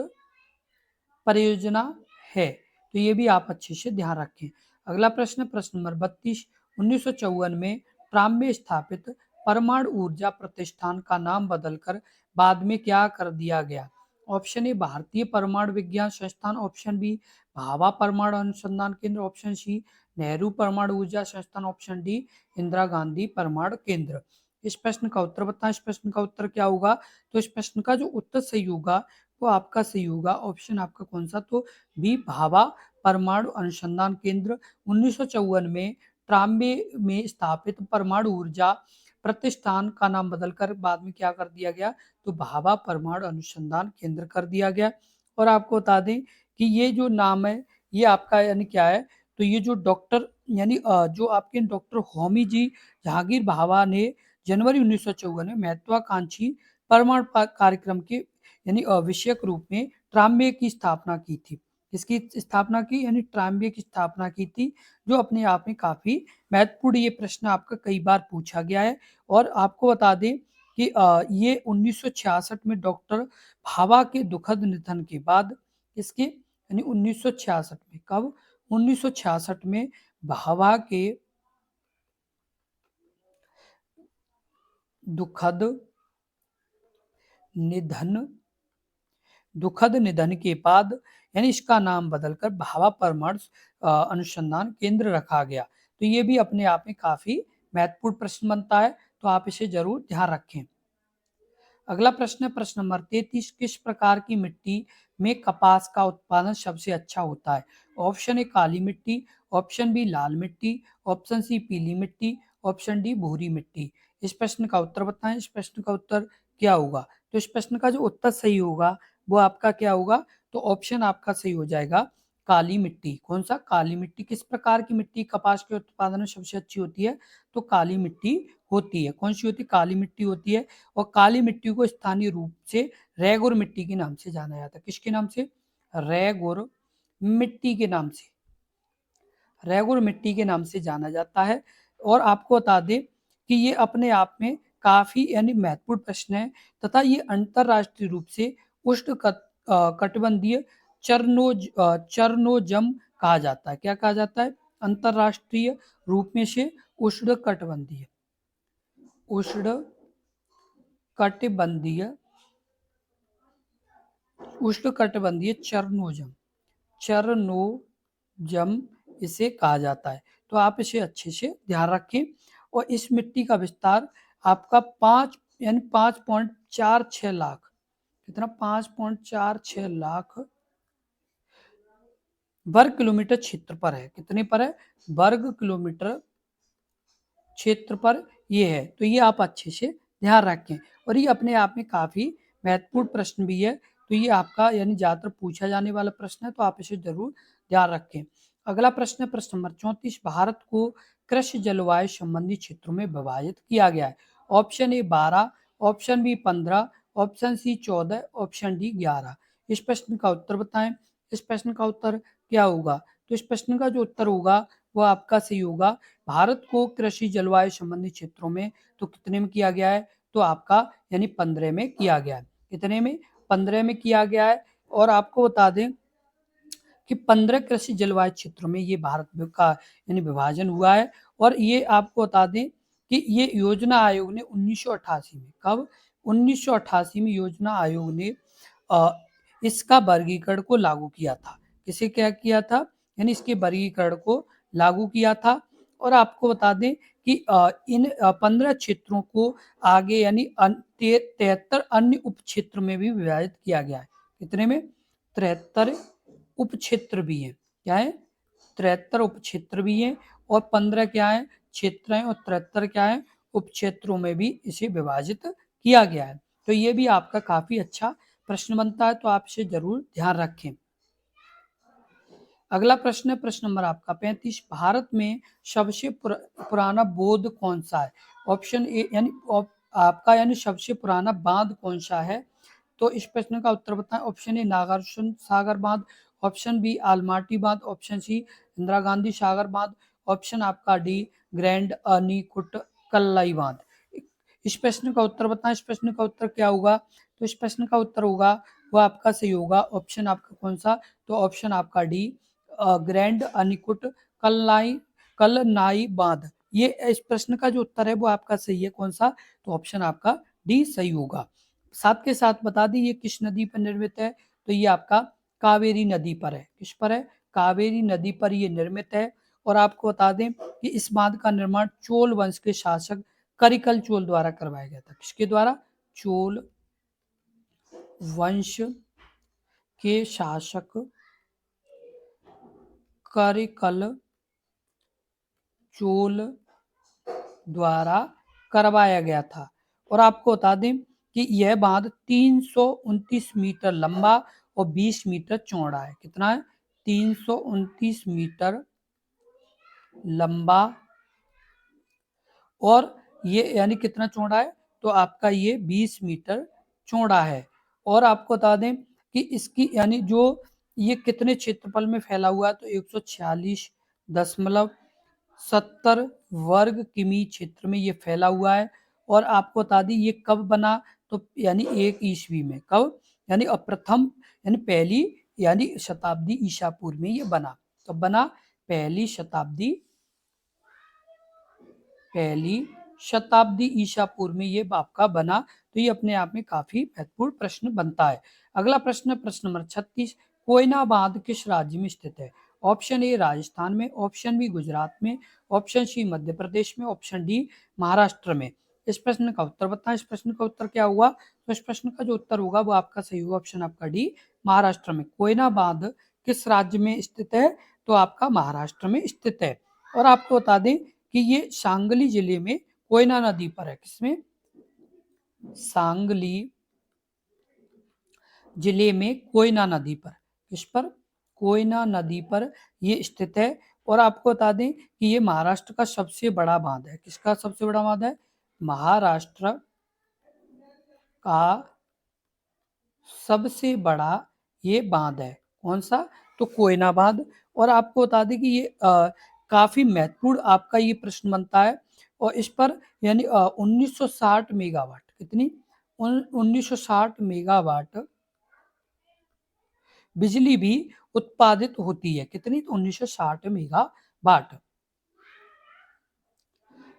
परियोजना है। तो ये भी आप अच्छे से ध्यान रखें। अगला प्रश्न प्रश्न नंबर 32। 1954 में ट्राम में स्थापित परमाणु ऊर्जा प्रतिष्ठान का नाम बदलकर बाद में क्या कर दिया गया। ऑप्शन ए भारतीय परमाणु विज्ञान संस्थान, ऑप्शन बी भाभा परमाणु अनुसंधान केंद्र, ऑप्शन सी नेहरू परमाणु ऊर्जा संस्थान, ऑप्शन डी इंदिरा गांधी परमाणु केंद्र। इस प्रश्न का उत्तर बताएं। इस प्रश्न का उत्तर क्या होगा, तो इस प्रश्न का जो उत्तर सही होगा वो आपका सही होगा ऑप्शन आपका कौन सा, तो बी भाभा परमाणु अनुसंधान केंद्र। 1954 में ट्राम्बे में स्थापित परमाणु ऊर्जा प्रतिष्ठान का नाम बदलकर बाद में क्या कर दिया गया, तो भाभा परमाणु अनुसंधान केंद्र कर दिया गया। और आपको बता दें कि ये जो नाम है ये आपका यानी क्या है, तो ये जो डॉक्टर यानी जो आपके डॉक्टर होमी जी जहांगीर भाभा ने जनवरी 1954 में महत्वाकांक्षी परमाणु कार्यक्रम के यानी विषयक रूप में ट्राम्बे की स्थापना की थी। इसकी स्थापना की यानी ट्राम्बे की स्थापना की थी, जो अपने आप में काफी महत्वपूर्ण, ये प्रश्न आपका कई बार पूछा गया है। और आपको बता दें कि ये 1966 में डॉक्टर भाभा के दुखद निधन के बाद इसके यानी 1966 में, कब, 1966 में भाभा के दुखद निधन के बाद यानी इसका नाम बदलकर भाभा परमाणु अनुसंधान केंद्र रखा गया। तो ये भी अपने आप में काफी महत्वपूर्ण प्रश्न बनता है, तो आप इसे जरूर ध्यान रखें। अगला प्रश्न है प्रश्न नंबर 33। किस प्रकार की मिट्टी में कपास का उत्पादन सबसे अच्छा होता है। ऑप्शन ए काली मिट्टी, ऑप्शन बी लाल मिट्टी, ऑप्शन सी पीली मिट्टी, ऑप्शन डी भूरी मिट्टी। इस प्रश्न का उत्तर बताएं। इस प्रश्न का उत्तर क्या होगा, तो इस प्रश्न का जो उत्तर सही होगा वो आपका क्या होगा, तो ऑप्शन आपका सही हो जाएगा काली मिट्टी। कौन सा? काली मिट्टी। किस प्रकार की मिट्टी कपास के उत्पादन में सबसे अच्छी होती है? तो काली मिट्टी होती है। कौन सी होती है? काली मिट्टी होती है। और काली मिट्टी को स्थानीय रूप से रेगुर मिट्टी के नाम से जाना जाता है। किसके नाम से? रेगुर मिट्टी के नाम से, रेगुर मिट्टी के नाम से जाना जाता है। और आपको बता दें कि ये अपने आप में काफी यानी महत्वपूर्ण प्रश्न है, तथा ये अंतरराष्ट्रीय रूप से उष्ण कटिबंधीय चरनोजम कहा जाता है। क्या कहा जाता है? अंतरराष्ट्रीय रूप में से उष्ण कटिबंधीय चरनोजम इसे कहा जाता है। तो आप इसे अच्छे से ध्यान रखें। और इस मिट्टी का विस्तार आपका 5.46 लाख, कितना? 5.46 लाख वर्ग किलोमीटर क्षेत्र पर है। कितने पर है? वर्ग किलोमीटर क्षेत्र पर ये है। तो ये आप अच्छे से ध्यान रखें। और ये अपने आप में काफी महत्वपूर्ण प्रश्न भी है। तो ये आपका यानी ज्यादातर पूछा जाने वाला प्रश्न है, तो आप इसे जरूर ध्यान रखें। अगला प्रश्न है प्रश्न नंबर 34। भारत को कृषि जलवायु संबंधी क्षेत्रों में विभाजित किया गया है। Option A 12, option B 15, option C 14, option D 11। इस प्रश्न का उत्तर बताएं। इस प्रश्न का उत्तर क्या होगा? तो इस प्रश्न का जो उत्तर होगा वह आपका सही होगा। भारत को कृषि जलवायु संबंधी क्षेत्रों में तो कितने में किया गया है? तो आपका यानी 15 में किया गया है। कितने में? 15 में किया गया है। और आपको बता दें कि 15 कृषि जलवायु क्षेत्रों में ये भारत का यानी विभाजन हुआ है। और ये आपको बता दें कि ये योजना आयोग ने 1988 में, कब? 1988 में योजना आयोग ने इसका वर्गीकरण को लागू किया था। किसे क्या किया था? यानी इसके वर्गीकरण को लागू किया था। और आपको बता दें कि इन 15 क्षेत्रों को आगे यानी 73 अन्य उप क्षेत्र में भी विभाजित किया गया है। कितने में? 73 उप क्षेत्र भी है। क्या है? 73 उप क्षेत्र भी है। और 15 क्या है? क्षेत्र है। और 73 क्या है? उप क्षेत्रों में भी इसे विभाजित किया गया है। तो ये भी आपका काफी अच्छा प्रश्न बनता है, तो आप इसे जरूर ध्यान रखें। अगला प्रश्न है प्रश्न नंबर आपका 35। भारत में सबसे पुराना बौद्ध कौन सा है? ऑप्शन ए यानी आपका यानी सबसे पुराना बांध कौन सा है? तो इस प्रश्न का उत्तर बताएं। ऑप्शन ए नागार्जुन सागर बांध, ऑप्शन बी आलमाटी बांध, ऑप्शन सी इंदिरा गांधी सागर बांध, ऑप्शन आपका डी ग्रैंड अनीकुट कल्लाई बांध। इस प्रश्न का उत्तर बताएं। इस प्रश्न का उत्तर क्या होगा? तो इस प्रश्न का उत्तर होगा वो आपका सही होगा। ऑप्शन आपका कौन सा? तो ऑप्शन आपका डी ग्रैंड अनिकुट कलनाई बांध। ये इस प्रश्न का जो उत्तर है वो आपका सही है। कौन सा? तो ऑप्शन आपका डी सही होगा। साथ के साथ बता दी ये किस नदी पर निर्मित है? तो ये आपका कावेरी नदी पर है। किस पर है? कावेरी नदी पर ये निर्मित है। और आपको बता दें कि इस बांध का निर्माण चोल वंश के शासक करिकल चोल द्वारा करवाया गया था। किसके द्वारा? चोल वंश के शासक करिकल चोल द्वारा करवाया गया था। और आपको बता दें कि यह बांध 329 मीटर लंबा और 20 मीटर चौड़ा है। कितना है? 329 मीटर लंबा और ये यानी कितना चौड़ा है? तो आपका ये 20 मीटर चौड़ा है। और आपको बता दें कि इसकी यानी जो ये कितने क्षेत्रफल में फैला हुआ है? तो 146.70 वर्ग किमी क्षेत्र में ये फैला हुआ है। और आपको बता दी ये कब बना? तो यानी 1 ईस्वी में। कब? यानी प्रथम यानी पहली यानी शताब्दी ईसा पूर्व में ये बना। कब बना? पहली शताब्दी ईसा पूर्व में ये आपका बना। तो ये अपने आप में काफी महत्वपूर्ण प्रश्न बनता है। अगला प्रश्न प्रश्न नंबर 36। कोयना बांध किस राज्य में स्थित है? ऑप्शन ए राजस्थान में, ऑप्शन बी गुजरात में, ऑप्शन सी मध्य प्रदेश में, ऑप्शन डी महाराष्ट्र में। इस प्रश्न का उत्तर बताएं। इस प्रश्न का उत्तर क्या हुआ? तो इस प्रश्न का जो उत्तर होगा वो आपका सही होगा। ऑप्शन आपका डी महाराष्ट्र में। कोयना बांध किस राज्य में स्थित है? तो आपका महाराष्ट्र में स्थित है। और आपको बता दें कि ये सांगली जिले में कोयना नदी पर है। किसमें? सांगली जिले में कोयना नदी पर। किस पर? कोयना नदी पर ये स्थित है। और आपको बता दें कि ये महाराष्ट्र का सबसे बड़ा बांध है। किसका सबसे बड़ा बांध है? महाराष्ट्र का सबसे बड़ा ये बांध है। कौन सा? तो कोयना बांध। और आपको बता दें कि ये काफी महत्वपूर्ण आपका ये प्रश्न बनता है। और इस पर यानी 1960 मेगावाट, कितनी? 1960 मेगावाट बिजली भी उत्पादित होती है। कितनी? तो 1960 मेगावाट।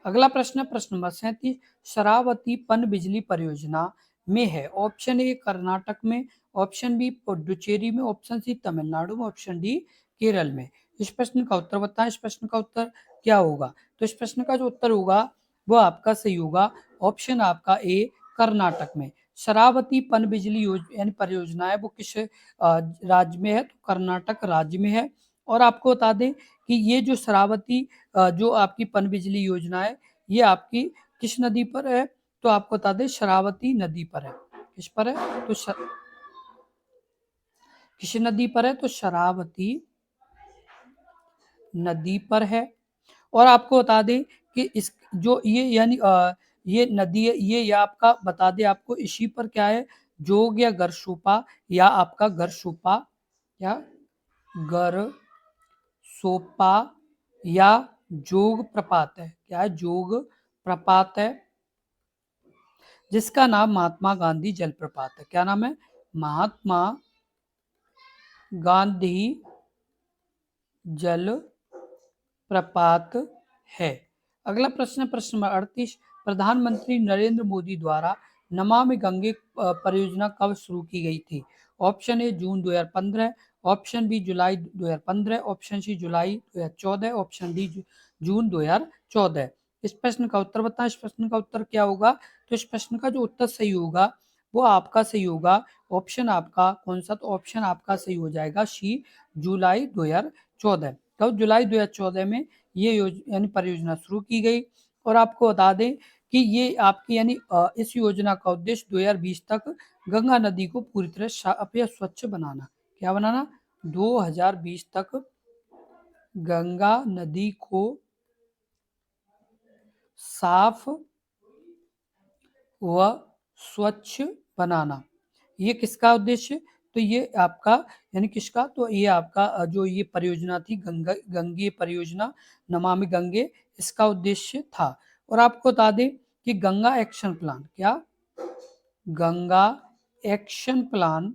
अगला प्रश्न, प्रश्न नंबर 37, शरावती पनबिजली परियोजना में है। ऑप्शन ए कर्नाटक में, ऑप्शन बी पुडुचेरी में, ऑप्शन सी तमिलनाडु में, ऑप्शन डी केरल में। इस प्रश्न का उत्तर बताएं। इस प्रश्न का उत्तर क्या होगा? तो इस प्रश्न का जो उत्तर होगा वो आपका सही होगा, ऑप्शन आपका ए कर्नाटक में। शरावती पनबिजली यानी परियोजना है वो किस राज्य में है? तो कर्नाटक राज्य में है। और आपको बता दें कि ये जो शरावती जो आपकी पनबिजली योजना है ये आपकी किस नदी पर है? तो आपको बता दें शरावती नदी पर है। किस पर है? तो किस नदी पर है? तो शरावती नदी पर है। और आपको बता दें कि इस जो ये यानी ये नदी है, ये आपका बता दें आपको इसी पर क्या है? जोग या गरसोपा या आपका गरसोपा या गरसोपा या जोग प्रपात है। क्या है? जोग प्रपात है, जिसका नाम महात्मा गांधी जलप्रपात है। क्या नाम है? महात्मा गांधी जल प्रपात है। अगला प्रश्न, प्रश्न नंबर 38, प्रधानमंत्री नरेंद्र मोदी द्वारा नमामि गंगे परियोजना कब शुरू की गई थी? ऑप्शन ए जून 2015, ऑप्शन बी जुलाई 2015, ऑप्शन सी जुलाई 2014, ऑप्शन डी जून 2014। इस प्रश्न का उत्तर बताएं। इस प्रश्न का उत्तर क्या होगा? तो इस प्रश्न का जो उत्तर सही होगा वो आपका सही होगा, ऑप्शन आपका कौन सा? तो ऑप्शन आपका सही हो जाएगा सी, जुलाई 2014। कब? जुलाई 2014 में ये यानी परियोजना शुरू की गई। और आपको बता दें कि ये आपकी यानी इस योजना का उद्देश्य 2020 तक गंगा नदी को पूरी तरह साफ या स्वच्छ बनाना। क्या बनाना? 2020 तक गंगा नदी को साफ व स्वच्छ बनाना। ये किसका उद्देश्य? तो ये आपका यानी किसका? तो ये आपका जो ये परियोजना थी गंगे परियोजना, नमामि गंगे, इसका उद्देश्य था। और आपको बता दें कि गंगा एक्शन प्लान, क्या? Ganga action plan,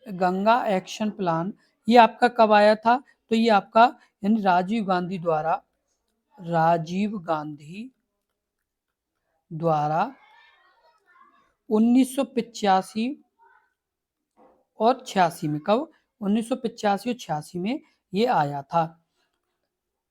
Ganga action plan ये आपका कब आया था? तो ये आपका यानी राजीव गांधी द्वारा 1985 और 86 में। कब? 1985 और 86 में ये आया था।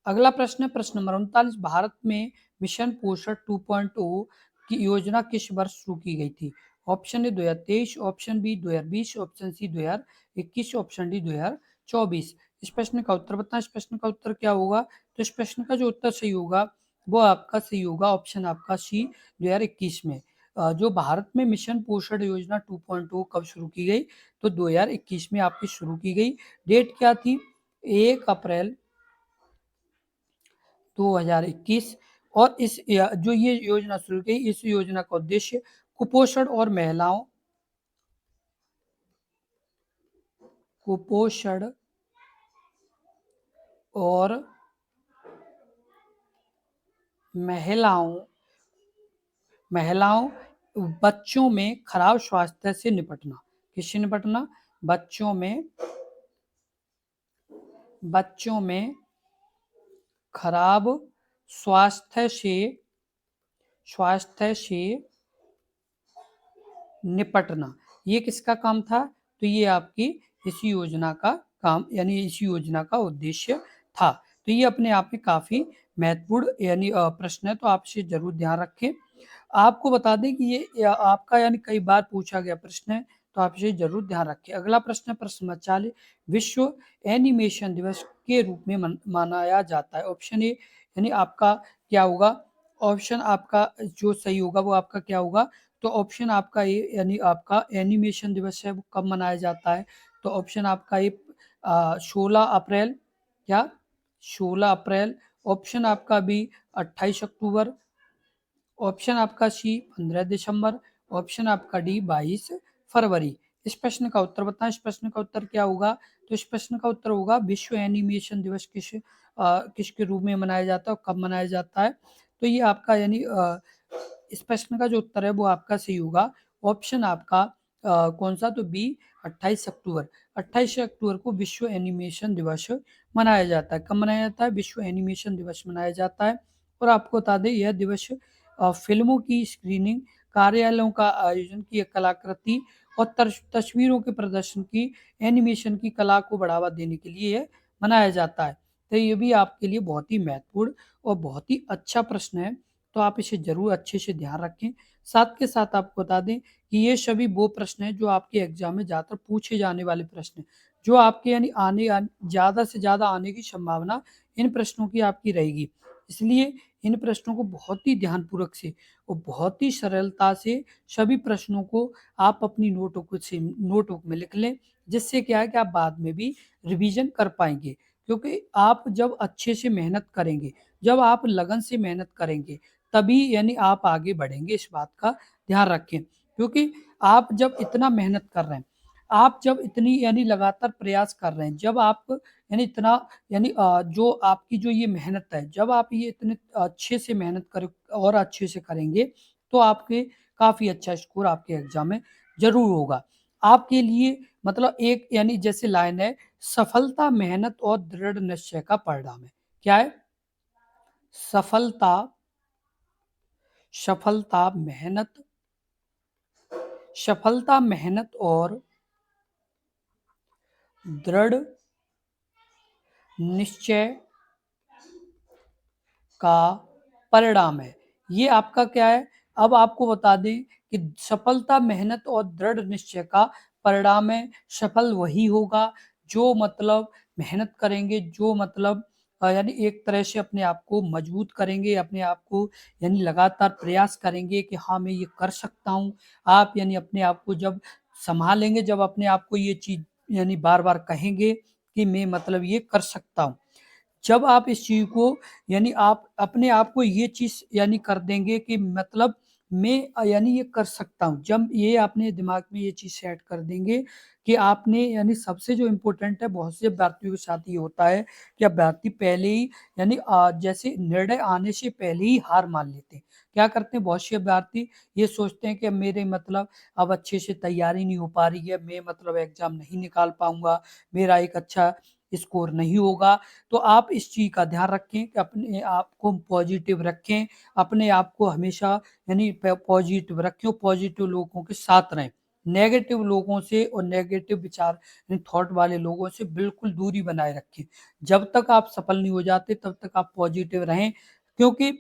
अगला प्रश्न है, प्रश्न नंबर 39, भारत में मिशन पोषण 2.0 की योजना किस वर्ष शुरू की गई थी? Option A 2023, option B 2020, option C 2021, option D 2024। इस प्रश्न का उत्तर बताएं। इस प्रश्न का उत्तर क्या होगा? तो इस प्रश्न का जो उत्तर सही होगा वो आपका सही होगा, ऑप्शन आपका सी 2021 में। जो भारत में मिशन पोषण योजना 2.0 कब शुरू की गई? तो 2021 में आपकी शुरू की गई। डेट क्या थी? 1 अप्रैल 2021। और इस जो ये योजना शुरू की, इस योजना का उद्देश्य कुपोषण और महिलाओं महिलाओं बच्चों में खराब स्वास्थ्य से निपटना। किससे निपटना? बच्चों में खराब स्वास्थ्य से निपटना। ये किसका काम था? तो ये आपकी इसी योजना का काम यानी इसी योजना का उद्देश्य था। तो ये अपने आप में काफी महत्वपूर्ण यानी प्रश्न है, तो आप इसे जरूर ध्यान रखें। आपको बता दें कि ये आपका यानी कई बार पूछा गया प्रश्न है, तो आप इसे जरूर ध्यान रखें। अगला प्रश्न है, प्रश्न नंबर 40, विश्व एनिमेशन दिवस के रूप में मनाया जाता है। ऑप्शन ए यानी आपका क्या होगा? ऑप्शन आपका जो सही होगा वो आपका क्या होगा? तो ऑप्शन आपका ए यानी आपका एनिमेशन दिवस है वो कब मनाया जाता है? तो ऑप्शन आपका ए 16 अप्रैल, क्या 16 अप्रैल। ऑप्शन आपका बी 28 अक्टूबर। ऑप्शन आपका सी 15 दिसंबर। ऑप्शन आपका डी 22 फरवरी। इस प्रश्न का उत्तर बताएं। इस प्रश्न का उत्तर क्या होगा? तो इस प्रश्न का उत्तर होगा विश्व एनिमेशन दिवस किसके रूप में मनाया जाता है और कब मनाया जाता है? तो ये आपका यानी इस प्रश्न का जो उत्तर है वो आपका सही होगा। ऑप्शन आपका कौन सा? तो बी 28 अक्टूबर। 28 अक्टूबर को विश्व एनिमेशन दिवस मनाया जाता है। कब मनाया जाता है? विश्व एनिमेशन दिवस मनाया जाता है। और आपको बता दें यह दिवस फिल्मों की स्क्रीनिंग, कार्यालयों का आयोजन की कलाकृति और तस्वीरों के प्रदर्शन की, एनिमेशन की कला को बढ़ावा देने के लिए मनाया जाता है। तो ये भी आपके लिए बहुत ही महत्वपूर्ण और बहुत ही अच्छा प्रश्न है, तो आप इसे जरूर अच्छे से ध्यान रखें। साथ के साथ आपको बता दें कि ये सभी वो प्रश्न हैं जो आपके एग्जाम में ज़्यादातर पूछे जाने वाले प्रश्न हैं, जो आपके यानी ज़्यादा से ज़्यादा आने की संभावना इन प्रश्नों की आपकी रहेगी। इसलिए इन प्रश्नों को बहुत ही ध्यानपूर्वक से और बहुत ही सरलता से सभी प्रश्नों को आप अपनी नोटबुक में लिख लें, जिससे क्या है कि आप बाद में भी रिवीजन कर पाएंगे। क्योंकि आप जब अच्छे से मेहनत करेंगे, जब आप लगन से मेहनत करेंगे, तभी यानी आप आगे बढ़ेंगे। इस बात का ध्यान रखें। क्योंकि आप जब इतना मेहनत कर रहे हैं, आप जब इतनी यानी लगातार प्रयास कर रहे हैं, जब आप यानी इतना यानी जो आपकी जो ये मेहनत है, जब आप ये इतने अच्छे से मेहनत करें और अच्छे से करेंगे, तो आपके काफ़ी अच्छा स्कोर आपके एग्जाम में ज़रूर होगा। आपके लिए मतलब एक यानी जैसे लाइन है, सफलता मेहनत और दृढ़ निश्चय का परिणाम है। क्या है? सफलता सफलता मेहनत सफलता मेहनत और दृढ़ निश्चय का परिणाम है। ये आपका क्या है? अब आपको बता दें कि सफलता मेहनत और दृढ़ निश्चय का परिणाम है। सफल वही होगा जो मतलब मेहनत करेंगे, जो मतलब यानी एक तरह से अपने आप को मजबूत करेंगे, अपने आप को यानी लगातार प्रयास करेंगे कि हाँ मैं ये कर सकता हूँ। आप यानी अपने आप को जब संभालेंगे, जब अपने आप को ये चीज यानी बार बार कहेंगे कि मैं मतलब ये कर सकता हूँ, जब आप इस चीज को यानी आप अपने आप को ये चीज यानी कर देंगे कि मतलब मैं यानी ये कर सकता हूँ, जब ये अपने दिमाग में ये चीज सेट कर देंगे कि आपने यानी सबसे जो इम्पोर्टेंट है, बहुत से अभ्यर्थियों के साथ ये होता है कि अभ्यर्थी पहले ही यानी जैसे निर्णय आने से पहले ही हार मान लेते हैं। क्या करते हैं बहुत से अभ्यर्थी? ये सोचते हैं कि अब मेरे मतलब अब अच्छे से तैयारी नहीं हो पा रही है, मैं मतलब एग्जाम नहीं निकाल पाऊंगा, मेरा एक अच्छा स्कोर नहीं होगा। तो आप इस चीज़ का ध्यान रखें कि अपने आप को पॉजिटिव रखें, अपने आप को हमेशा यानी पॉजिटिव रखें और पॉजिटिव लोगों के साथ रहें। नेगेटिव लोगों से और नेगेटिव विचार यानी थॉट वाले लोगों से बिल्कुल दूरी बनाए रखें। जब तक आप सफल नहीं हो जाते तब तक आप पॉजिटिव रहें, क्योंकि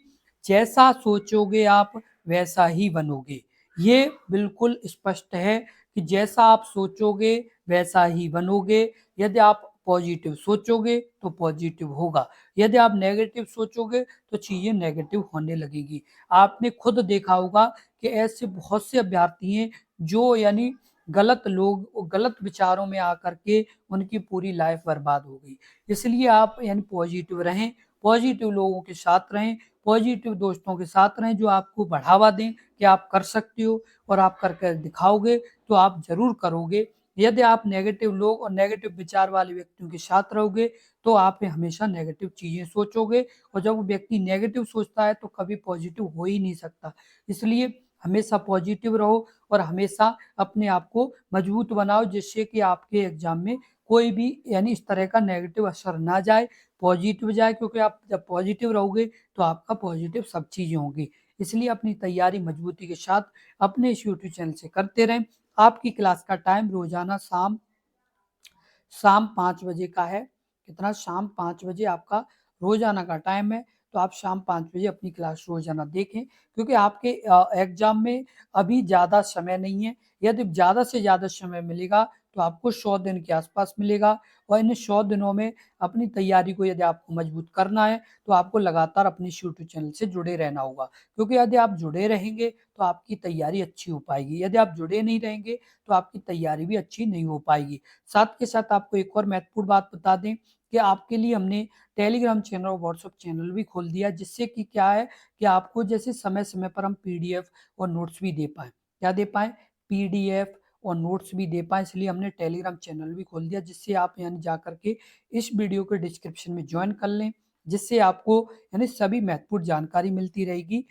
जैसा सोचोगे आप वैसा ही बनोगे। ये बिल्कुल स्पष्ट है कि जैसा आप सोचोगे वैसा ही बनोगे। यदि आप पॉजिटिव सोचोगे तो पॉजिटिव होगा, यदि आप नेगेटिव सोचोगे तो चीजें नेगेटिव होने लगेगी। आपने खुद देखा होगा कि ऐसे बहुत से अभ्यर्थी हैं जो यानी गलत विचारों में आकर के उनकी पूरी लाइफ बर्बाद हो गई। इसलिए आप यानी पॉजिटिव रहें, पॉजिटिव लोगों के साथ रहें, पॉजिटिव दोस्तों के साथ रहें जो आपको बढ़ावा दें कि आप कर सकते हो और आप करके दिखाओगे तो आप जरूर करोगे। यदि आप नेगेटिव लोग और नेगेटिव विचार वाले व्यक्तियों के साथ रहोगे तो आप हमेशा नेगेटिव चीजें सोचोगे, और जब वो व्यक्ति नेगेटिव सोचता है तो कभी पॉजिटिव हो ही नहीं सकता। इसलिए हमेशा पॉजिटिव रहो और हमेशा अपने आप को मजबूत बनाओ, जिससे कि आपके एग्जाम में कोई भी यानी इस तरह का नेगेटिव असर ना जाए, पॉजिटिव जाए। क्योंकि आप जब पॉजिटिव रहोगे तो आपका पॉजिटिव सब चीजें होंगी। इसलिए अपनी तैयारी मजबूती के साथ अपने इस यूट्यूब चैनल से करते रहें। आपकी क्लास का टाइम रोजाना शाम शाम 5 बजे का है। कितना? शाम 5 बजे आपका रोजाना का टाइम है। तो आप शाम 5 बजे अपनी क्लास रोजाना देखें, क्योंकि आपके एग्जाम में अभी ज़्यादा समय नहीं है। यदि ज़्यादा से ज़्यादा समय मिलेगा तो आपको 100 दिन के आसपास मिलेगा। और इन 100 दिनों में अपनी तैयारी को यदि आपको मजबूत करना है तो आपको लगातार अपने इस यूट्यूब चैनल से जुड़े रहना होगा, क्योंकि यदि आप जुड़े रहेंगे तो आपकी तैयारी अच्छी हो पाएगी। यदि आप जुड़े नहीं रहेंगे तो आपकी तैयारी भी अच्छी नहीं हो पाएगी। साथ के साथ आपको एक और महत्वपूर्ण बात बता दें कि आपके लिए हमने टेलीग्राम चैनल और व्हाट्सएप चैनल भी खोल दिया है, जिससे कि क्या है कि आपको जैसे समय-समय पर हम पीडीएफ और नोट्स भी दे पाएँ। क्या दे पाएँ? पीडीएफ और नोट्स भी दे पाएँ, इसलिए हमने टेलीग्राम चैनल भी खोल दिया, जिससे आप यानी जाकर के इस वीडियो के डिस्क्रिप्शन में जॉइन कर लें, जिससे आपको यानी सभी महत्वपूर्ण जानकारी मिलती रहेगी।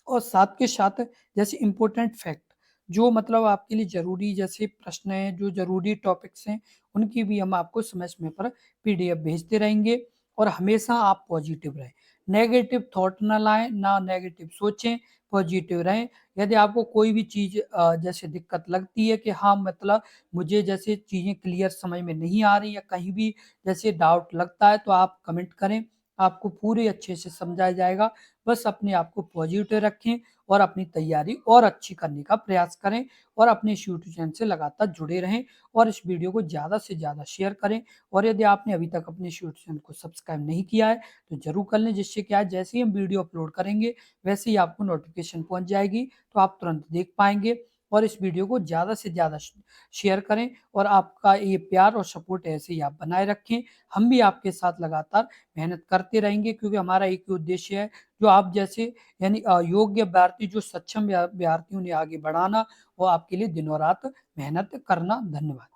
और साथ के साथ जैसे इम्पोर्टेंट फैक्ट जो मतलब आपके लिए ज़रूरी जैसे प्रश्न हैं, जो ज़रूरी टॉपिक्स हैं, उनकी भी हम आपको समय-समय पर पीडीएफ भेजते रहेंगे। और हमेशा आप पॉजिटिव रहें, नेगेटिव थॉट ना लाएँ, ना नेगेटिव सोचें, पॉजिटिव रहें। यदि आपको कोई भी चीज़ जैसे दिक्कत लगती है कि हाँ, मतलब मुझे जैसे चीज़ें क्लियर समझ में नहीं आ रही या कहीं भी जैसे डाउट लगता है, तो आप कमेंट करें, आपको पूरे अच्छे से समझाया जाएगा। बस अपने आप को पॉजिटिव रखें और अपनी तैयारी और अच्छी करने का प्रयास करें और अपने इस यूट्यूब चैनल से लगातार जुड़े रहें और इस वीडियो को ज़्यादा से ज़्यादा शेयर करें। और यदि आपने अभी तक अपने इस यूट्यूब चैनल को सब्सक्राइब नहीं किया है तो ज़रूर कर लें, जिससे क्या है जैसे ही हम वीडियो अपलोड करेंगे वैसे ही आपको नोटिफिकेशन पहुंच जाएगी, तो आप तुरंत देख पाएंगे। और इस वीडियो को ज़्यादा से ज़्यादा शेयर करें और आपका ये प्यार और सपोर्ट ऐसे ही आप बनाए रखें। हम भी आपके साथ लगातार मेहनत करते रहेंगे, क्योंकि हमारा एक ही उद्देश्य है, जो आप जैसे यानी योग्य अभ्यर्थी, जो सक्षम अभ्यर्थी उन्हें आगे बढ़ाना और आपके लिए दिनों रात मेहनत करना। धन्यवाद।